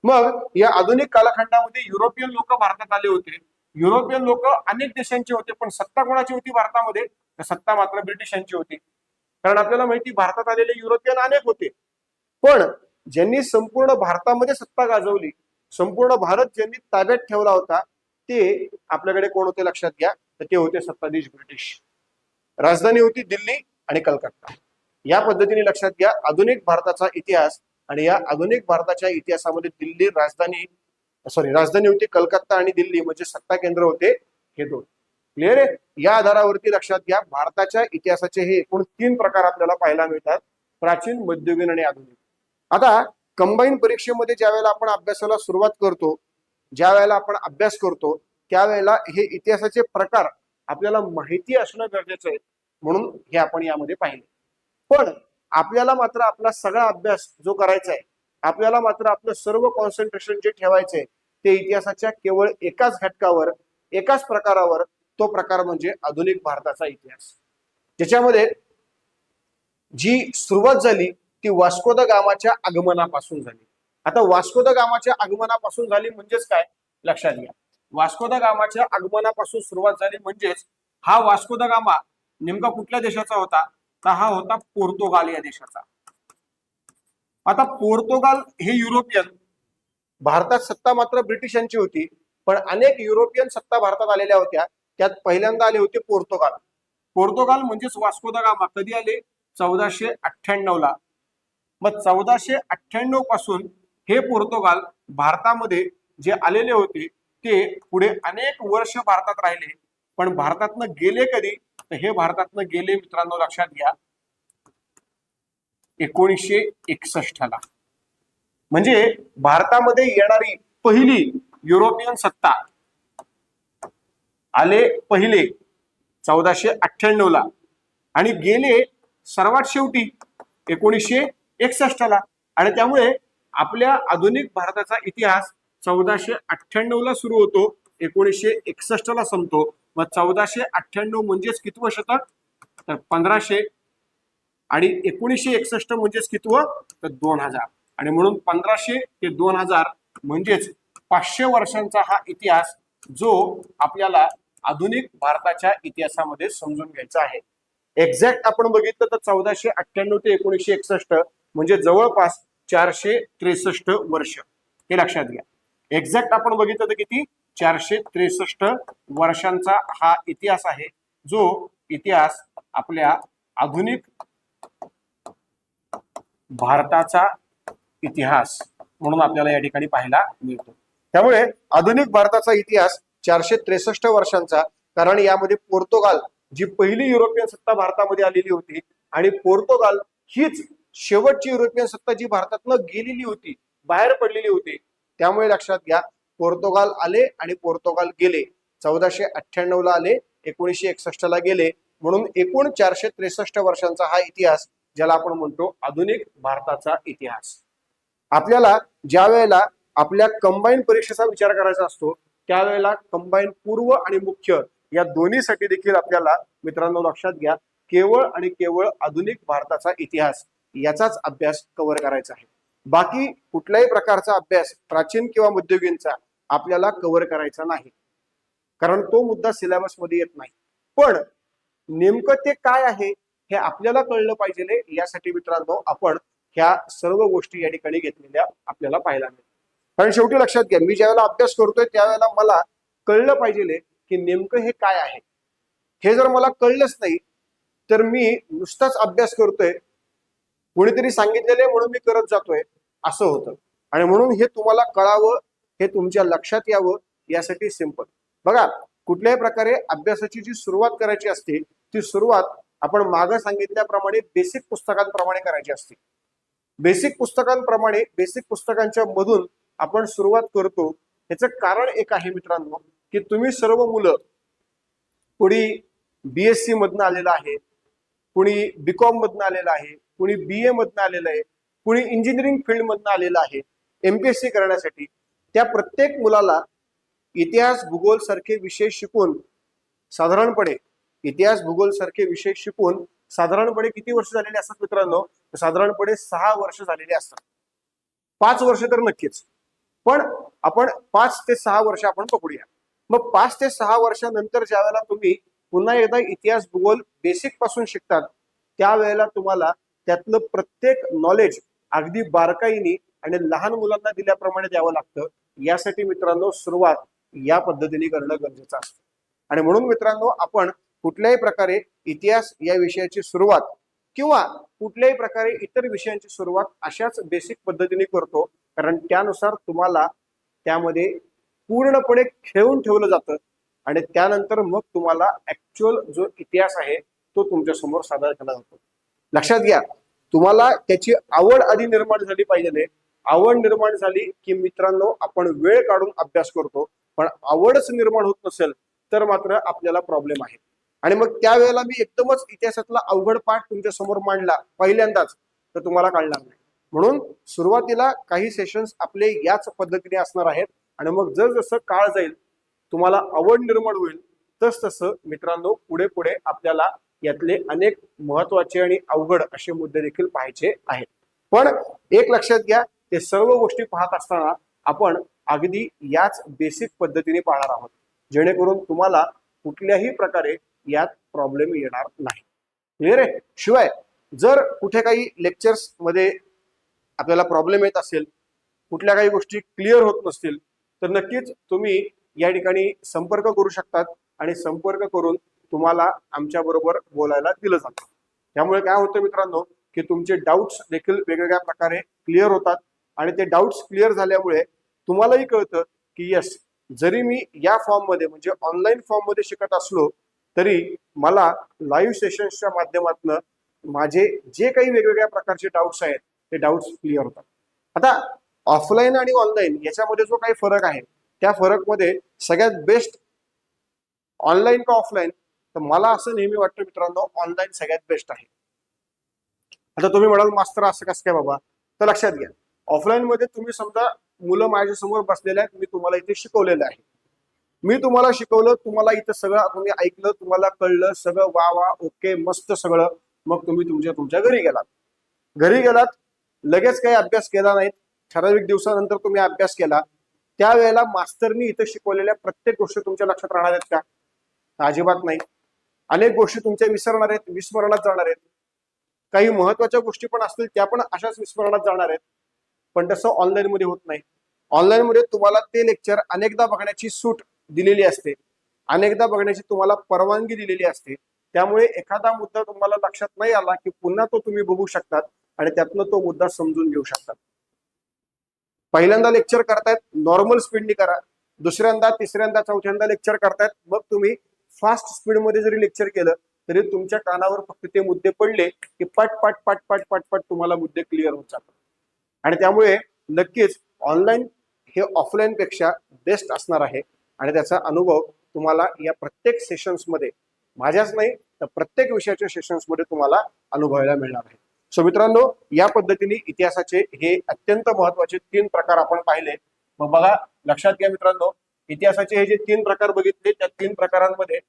मग या आधुनिक कालखंडामध्ये युरोपियन लोक भारतात आले होते. युरोपियन लोक अनेक देशांचे होते, पण सत्ता कोणाची होती भारतामध्ये, तर सत्ता मात्र ब्रिटिशांची होती. कारण आपल्याला माहिती भारतात आलेले युरोपियन अनेक होते, पण ज्यांनी संपूर्ण भारतामध्ये सत्ता गाजवली, संपूर्ण भारत ज्यांनी ताब्यात ठेवला होता, ते आपल्याकडे कोण होते लक्षात घ्या, तर ते होते सत्ताधीश ब्रिटिश. राजधानी होती दिल्ली आणि कलकत्ता. या पद्धतीने लक्षात घ्या आधुनिक भारताचा इतिहास. आणि या आधुनिक भारताच्या इतिहासामध्ये दिल्ली राजधानी होती कलकत्ता आणि दिल्ली म्हणजे सत्ता केंद्र होते हे दोन. क्लिअर आहे. या आधारावरती लक्षात घ्या भारताच्या इतिहासाचे हे एकूण 3 प्रकार आपल्याला पाहायला मिळतात, प्राचीन, मध्ययुगीन आणि आधुनिक. आता कंबाईन परीक्षेमध्ये ज्या वेळेला आपण अभ्यासाला सुरुवात करतो, ज्या वेळेला आपण अभ्यास करतो, त्यावेळेला हे इतिहासाचे प्रकार आपल्याला माहिती असणं गरजेचं आहे, म्हणून हे आपण यामध्ये पाहिले. पण आपल्याला मात्र आपला सगळा अभ्यास जो करायचा आहे, आपल्याला मात्र आपलं सर्व कॉन्सन्ट्रेशन जे ठेवायचंय ते इतिहासाच्या केवळ एकाच घटकावर, एकाच प्रकारावर. तो प्रकार म्हणजे आधुनिक भारताचा इतिहास, ज्याच्यामध्ये जी सुरुवात झाली ती वास्को द गामाच्या आगमनापासून झाली. आता वास्को द गामाच्या आगमनापासून झाली म्हणजेच काय, लक्षात घ्या. वास्को द गामाच्या आगमनापासून सुरुवात झाली म्हणजेच हा वास्को द गामा नेमका कुठल्या देशाचा होता, तर हा होता पोर्तुगाल या देशाचा. आता पोर्तुगाल हे युरोपियन, भारतात सत्ता मात्र ब्रिटिशांची होती, पण अनेक युरोपियन सत्ता भारतात आलेल्या होत्या. त्यात पहिल्यांदा आले होते पोर्तुगाल. पोर्तुगाल म्हणजेच वास्को द गामा कधी आले, 1498 ला. मग 1498 पासून हे पोर्तुगाल भारतामध्ये जे आलेले होते ते पुढे अनेक वर्ष भारतात राहिले. पण भारतातनं गेले कधी, तर हे भारतातनं गेले मित्रांनो लक्षात घ्या 1961 ला. म्हणजे भारतामध्ये येणारी पहिली युरोपियन सत्ता आले पहिले 1498 ला आणि गेले सर्वात शेवटी 1961 ला. आणि त्यामुळे आपल्या आधुनिक भारताचा इतिहास 1498 ला सुरू होतो, 1961 ला संपतो. मग 1498 म्हणजेच कितवं शतक, तर 1500, आणि 1961 म्हणजेच कितवं, तर 2000. आणि म्हणून 1500 ते 2000 म्हणजेच 500 वर्षांचा हा इतिहास जो आपल्याला आधुनिक भारताच्या इतिहासामध्ये समजून घ्यायचा आहे. एक्झॅक्ट आपण बघितलं तर 1498 ते 1961 म्हणजे जवळपास 463 वर्ष, हे लक्षात घ्या. एक्झॅक्ट आपण बघितलं तर किती, 463 वर्षांचा हा इतिहास आहे, जो इतिहास आपल्या आधुनिक भारताचा इतिहास म्हणून आपल्याला या ठिकाणी पाहायला मिळतो. त्यामुळे आधुनिक भारताचा इतिहास 463 वर्षांचा, कारण यामध्ये पोर्तुगाल जी पहिली युरोपियन सत्ता भारतामध्ये आलेली होती आणि पोर्तुगाल हीच शेवटची युरोपियन सत्ता जी भारतातनं गेलेली होती, बाहेर पडलेली होती. त्यामुळे लक्षात घ्या, पोर्तुगाल आले आणि पोर्तुगाल गेले. 1498 ला आले, 1961 ला गेले, म्हणून एकूण 463 वर्षांचा हा इतिहास, ज्याला आपण म्हणतो आधुनिक भारताचा इतिहास. आपल्याला ज्या वेळेला आपल्या कंबाईन परीक्षेचा विचार करायचा असतो त्यावेळेला कंबाईन पूर्व आणि मुख्य या दोन्हीसाठी देखील आपल्याला मित्रांनो लक्षात घ्या, केवळ आणि केवळ आधुनिक भारताचा इतिहास याचाच अभ्यास कव्हर करायचा आहे. बाकी कुठल्याही प्रकारचा अभ्यास प्राचीन किंवा मध्ययुगीनचा आपल्याला कव्हर करायचा नाही, कारण तो मुद्दा सिलेबस मध्ये येत नाही. पण नेमकं ते काय आहे हे आपल्याला कळलं पाहिजे, यासाठी मित्रांनो आपण ह्या सर्व गोष्टी या ठिकाणी घेतलेल्या आपल्याला पाहायला मिळतात. कारण शेवटी लक्षात घ्या, मी ज्यावेळेला अभ्यास करतोय त्यावेळेला मला कळलं पाहिजे की नेमकं हे काय आहे. हे जर मला कळलंच नाही तर मी नुसताच अभ्यास करतोय, कोणीतरी सांगितलेले म्हणून मी करत जातोय, असं होतं. आणि म्हणून हे तुम्हाला कळावं, हे तुमच्या लक्षात यावं, यासाठी सिंपल बघा, कुठल्याही प्रकारे अभ्यासाची जी सुरुवात करायची असते ती सुरुवात आपण मागे सांगितल्याप्रमाणे बेसिक पुस्तकांप्रमाणे करायची असते. बेसिक पुस्तकांप्रमाणे, बेसिक पुस्तकांच्या मधून आपण सुरुवात करतो. याचं कारण एक आहे मित्रांनो, की तुम्ही सर्व मुलं, कुणी BSc मधनं आलेलं आहे, कुणी BCom मधनं आलेलं आहे, कुणी BA मधनं आलेलं आहे, कुणी इंजिनिअरिंग फील्ड मधनं आलेलं आहे MPSC करण्यासाठी. त्या प्रत्येक मुलाला इतिहास भूगोल सारखे विषय शिकून साधारणपणे, इतिहास भूगोल सारखे विषय शिकून साधारणपणे किती वर्ष झालेले असतात मित्रांनो, साधारणपणे 6 वर्ष झालेले असतात. 5 वर्ष तर नक्कीच, पण आपण 5 ते 6 वर्ष आपण पकडूया. मग 5 ते 6 वर्षानंतर ज्या वेळेला तुम्ही पुन्हा एकदा इतिहास भूगोल बेसिक पासून शिकतात त्यावेळेला तुम्हाला त्यातलं प्रत्येक नॉलेज अगदी बारकाईने आणि लहान मुलांना दिल्याप्रमाणे द्यावं लागतं. यासाठी मित्रांनो सुरुवात या पद्धतीने करणं गरजेचं असतं. आणि म्हणून मित्रांनो आपण कुठल्याही प्रकारे इतिहास या विषयाची सुरुवात किंवा कुठल्याही प्रकारे इतर विषयांची सुरुवात अशाच बेसिक पद्धतीने करतो, कारण त्यानुसार तुम्हाला त्यामध्ये पूर्णपणे खेळून ठेवलं जातं आणि त्यानंतर मग तुम्हाला ऍक्च्युअल जो इतिहास आहे तो तुमच्या समोर सादर केला जातो. लक्षात घ्या, तुम्हाला त्याची आवड आधी निर्माण झाली पाहिजे. आवड निर्माण झाली की मित्रांनो आपण वेळ काढून अभ्यास करतो, पण आवडच निर्माण होत नसेल तर मात्र आपल्याला प्रॉब्लेम आहे. आणि मग त्यावेळेला मी एकदमच इतिहासातला अवघड पाठ तुमच्या समोर मांडला पहिल्यांदाच तर तुम्हाला कळणार नाही. म्हणून सुरुवातीला काही सेशन्स आपले याच पद्धतीने असणार आहेत आणि मग जसं काळ जाईल तुम्हाला आवड निर्माण होईल तसं मित्रांनो पुढे पुढे आपल्याला यातले अनेक महत्वाचे आणि अवघड असे मुद्दे देखील पाहायचे आहेत. पण एक लक्षात घ्या, ते सर्व गोष्टी पाहत असताना आपण अगदी याच बेसिक पद्धतीने पाहणार आहोत जेणेकरून तुम्हाला कुठल्याही प्रकारे यात प्रॉब्लेम येणार नाही. क्लिअर आहे? शिवाय जर कुठे काही लेक्चर्स मध्ये आपल्याला प्रॉब्लेम येत असेल, कुठल्या काही गोष्टी क्लिअर होत नसतील तर नक्कीच तुम्ही या ठिकाणी संपर्क करू शकतात आणि संपर्क करून तुम्हाला आमच्या बरोबर बोलायला दिलं जातं. त्यामुळे काय होतं मित्रांनो की तुमचे डाऊट्स देखील वेगवेगळ्या प्रकारे क्लिअर होतात आणि ते डाऊट्स क्लिअर झाल्यामुळे तुम्हालाही कळतं की यस, जरी मी या फॉर्म मध्ये म्हणजे ऑनलाईन फॉर्म मध्ये शिकत असलो तरी मला लाईव्ह सेशन्सच्या माध्यमातून माझे जे काही वेगवेगळ्या प्रकारचे डाऊट्स आहेत ते डाऊट्स क्लिअर होतात. आता ऑफलाईन आणि ऑनलाईन याच्यामध्ये जो काही फरक आहे त्या फरक मध्ये सगळ्यात बेस्ट ऑनलाईन का ऑफलाईन, तर मला असं नेहमी वाटतं मित्रांनो ऑनलाईन सगळ्यात बेस्ट आहे. आता तुम्ही म्हणाल मास्तर असं कसं काय बाबा, तर लक्षात घ्या ऑफलाईन मध्ये तुम्ही समजा मुलं माझ्या समोर बसलेले आहेत, मी तुम्हाला इथे शिकवलेलं आहे, मी तुम्हाला शिकवलं, तुम्हाला इथं सगळं तुम्ही ऐकलं, तुम्हाला कळलं सगळं, वा वा ओके मस्त सगळं. मग तुम्ही तुमच्या घरी गेलात, लगेच काही अभ्यास केला नाही, ठराविक दिवसानंतर तुम्ही अभ्यास केला, त्यावेळेला मास्तरनी इथं शिकवलेल्या प्रत्येक गोष्टी तुमच्या लक्षात राहणार आहेत का? अजिबात नाही. अनेक गोष्टी तुमच्या विसरणार आहेत, विस्मरणात जाणार आहेत. काही महत्वाच्या गोष्टी पण असतील त्या पण अशाच विस्मरणात जाणार आहेत. पण तसं ऑनलाईन मध्ये होत नाही. ऑनलाईन मध्ये तुम्हाला ते लेक्चर अनेकदा बघण्याची सूट दिलेली असते, अनेकदा बघण्याची तुम्हाला परवानगी दिलेली असते. त्यामुळे एखादा मुद्दा तुम्हाला लक्षात नाही आला की पुन्हा तो तुम्ही बघू शकतात आणि त्यातनं तो मुद्दा समजून घेऊ शकतात. पहिल्यांदा लेक्चर करतायत नॉर्मल स्पीडनी करा, दुसऱ्यांदा तिसऱ्यांदा चौथ्यांदा लेक्चर करतायत मग तुम्ही फास्ट स्पीड मध्ये जरी लेक्चर केलं तरी तुमच्या कानावर फक्त ते मुद्दे पडले की पट पट पट पट पट पट तुम्हाला मुद्दे क्लिअर होत जातात. आणि त्यामुळे नक्कीच ऑनलाईन हे ऑफलाईन पेक्षा बेस्ट असणार आहे आणि त्याचा अनुभव तुम्हाला या प्रत्येक सेशन्स मध्ये, माझ्याच नाही तर प्रत्येक विषयाच्या सेशन्स मध्ये तुम्हाला अनुभवायला मिळणार आहे. सो मित्रांनो, या पद्धतीने इतिहासाचे हे अत्यंत महत्वाचे 3 प्रकार आपण पाहिले. मग बघा लक्षात घ्या मित्रांनो, इतिहासाचे हे जे 3 प्रकार बघितले त्या 3 प्रकारांमध्ये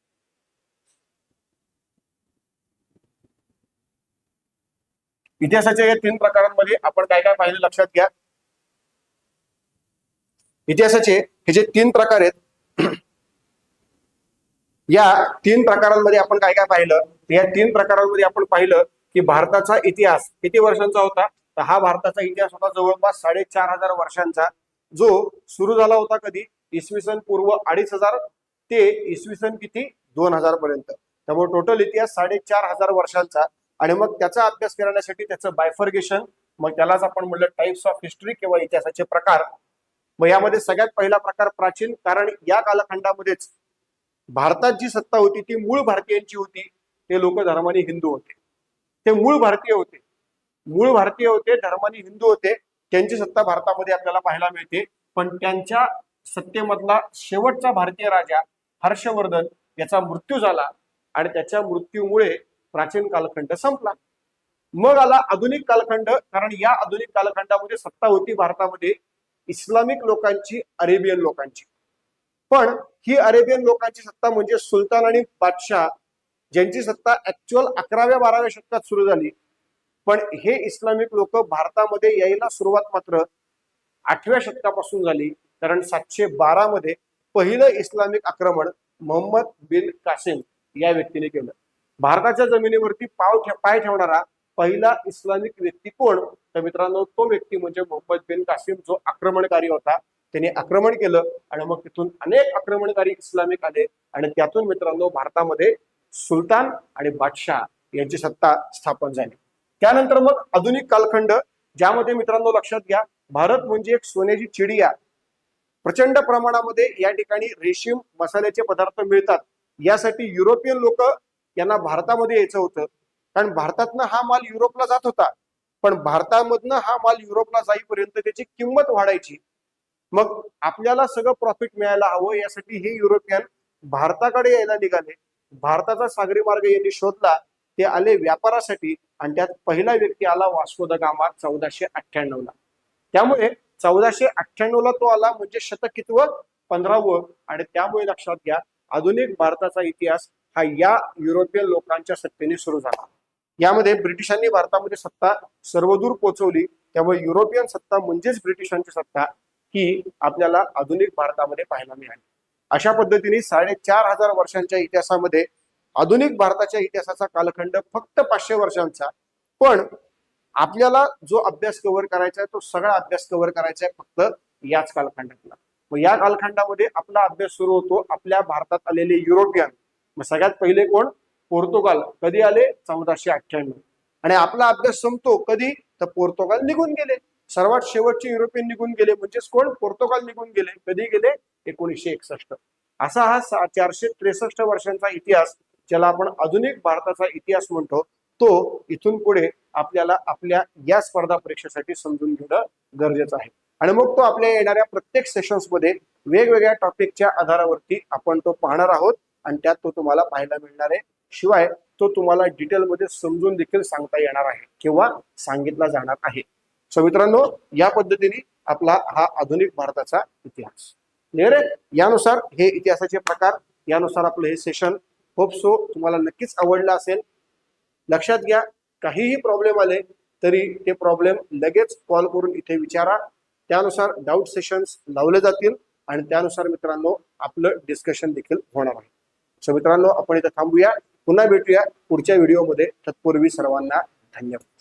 आपण काय काय पाहिलं लक्षात घ्या. इतिहासाचे हे जे 3 प्रकार आहेत या 3 प्रकारांमध्ये आपण काय काय पाहिलं, या 3 प्रकारांमध्ये आपण पाहिलं की भारताचा इतिहास किती वर्षांचा होता, तर हा भारताचा इतिहास होता जवळपास 4500 वर्षांचा, जो सुरू झाला होता कधी इसवी सन पूर्व 2500 ते इसवी सन किती 2000 पर्यंत. त्यामुळे टोटल इतिहास 4500 वर्षांचा. आणि मग त्याचा अभ्यास करण्यासाठी त्याचं बायफर्गेशन, मग त्यालाच आपण म्हटलं टाइप्स ऑफ हिस्ट्री किंवा इतिहासाचे प्रकार. मग यामध्ये सगळ्यात पहिला प्रकार प्राचीन, कारण या कालखंडामध्येच भारतात जी सत्ता होती ती मूळ भारतीयांची होती. ते लोक धर्माने हिंदू होते, ते मूळ भारतीय होते, धर्माने हिंदू होते. त्यांची सत्ता भारतामध्ये आपल्याला पाहायला मिळते. पण त्यांच्या सत्तेमधला शेवटचा भारतीय राजा हर्षवर्धन याचा मृत्यू झाला आणि त्याच्या मृत्यूमुळे प्राचीन कालखंड संपला. मग आला आधुनिक कालखंड, कारण या आधुनिक कालखंडामध्ये सत्ता होती भारतामध्ये इस्लामिक लोकांची, अरेबियन लोकांची. पण ही अरेबियन लोकांची सत्ता म्हणजे सुलतान आणि बादशाह, ज्यांची सत्ता ऍक्च्युअल 11व्या-12व्या शतकात सुरू झाली. पण हे इस्लामिक लोक भारतामध्ये यायला सुरुवात मात्र 8व्या शतकापासून झाली, कारण 712 मध्ये पहिलं इस्लामिक आक्रमण मोहम्मद बिन कासिम या व्यक्तीने केलं. भारताच्या जमिनीवरती पाय ठेवणारा पहिला इस्लामिक व्यक्ती कोण, तर मित्रांनो तो व्यक्ती म्हणजे मोहम्मद बिन कासिम, जो आक्रमणकारी होता. त्यांनी आक्रमण केलं आणि मग तिथून अनेक आक्रमणकारी इस्लामिक आले आणि त्यातून मित्रांनो भारतामध्ये सुलतान आणि बादशाह यांची सत्ता स्थापन झाली. त्यानंतर मग आधुनिक कालखंड, ज्यामध्ये मित्रांनो लक्षात घ्या भारत म्हणजे एक सोन्याची चिडिया. प्रचंड प्रमाणामध्ये या ठिकाणी रेशीम मसाल्याचे पदार्थ मिळतात. यासाठी युरोपियन लोक यांना भारतामध्ये यायचं होतं, कारण भारतातनं हा माल युरोपला जात होता. पण भारतामधनं हा माल युरोपला जाईपर्यंत त्याची किंमत वाढायची. मग आपल्याला सगळं प्रॉफिट मिळायला हवं, यासाठी हे युरोपियन भारताकडे यायला निघाले. भारताचा सागरी मार्ग यांनी शोधला. ते आले व्यापारासाठी आणि त्यात पहिला व्यक्ती आला वास्को द गामा 1498 ला. त्यामुळे 1498 ला तो आला, म्हणजे शतक कितवं? 15वं. आणि त्यामुळे लक्षात घ्या, आधुनिक भारताचा इतिहास हा या युरोपियन लोकांच्या सत्तेने सुरू झाला. यामध्ये ब्रिटिशांनी भारतामध्ये सत्ता सर्वदूर पोहोचवली. त्यामुळे युरोपियन सत्ता म्हणजेच ब्रिटिशांची सत्ता ही आपल्याला आधुनिक भारतामध्ये पाहायला मिळाली. अशा पद्धतीने 4500 वर्षांच्या इतिहासामध्ये आधुनिक भारताच्या इतिहासाचा कालखंड फक्त 500 वर्षांचा. पण आपल्याला जो अभ्यास कव्हर करायचा आहे तो सगळा अभ्यास कव्हर करायचा आहे फक्त याच कालखंडातला. मग या कालखंडामध्ये आपला अभ्यास सुरू होतो आपल्या भारतात आलेले युरोपियन. मग सगळ्यात पहिले कोण? पोर्तुगाल. कधी आले? 1498. आणि आपला अभ्यास संपतो कधी? तर पोर्तुगाल निघून गेले. सर्वात शेवटचे युरोपियन निघून गेले म्हणजेच कोण? पोर्तुगाल निघून गेले. कधी गेले? 1961. असा हा 463 वर्षांचा इतिहास, ज्याला आपण आधुनिक भारताचा इतिहास म्हणतो, तो इथून पुढे आपल्याला आपल्या या स्पर्धा परीक्षेसाठी समजून घेणं गरजेचं आहे. आणि मग तो आपल्या येणाऱ्या प्रत्येक सेशन्स मध्ये वेगवेगळ्या टॉपिकच्या आधारावरती आपण तो पाहणार आहोत आणि त्यात तो तुम्हाला पाहायला मिळणार आहे. शिवाय तो तुम्हाला डिटेलमध्ये समजून देखील सांगता येणार आहे किंवा सांगितला जाणार आहे. सो मित्रांनो, या पद्धतीने आपला हा आधुनिक भारताचा इतिहास क्लिअर आहे. यानुसार हे इतिहासाचे प्रकार, यानुसार आपलं हे सेशन होप सो तुम्हाला नक्कीच आवडलं असेल. लक्षात घ्या, काहीही प्रॉब्लेम आले तरी ते प्रॉब्लेम लगेच कॉल करून इथे विचारा. त्यानुसार डाऊट सेशन्स लावले जातील आणि त्यानुसार मित्रांनो आपलं डिस्कशन देखील होणार आहे. सो मित्रांनो, आपण इथे थांबूया. पुन्हा भेटूया पुढच्या व्हिडिओमध्ये. तत्पूर्वी सर्वांना धन्यवाद.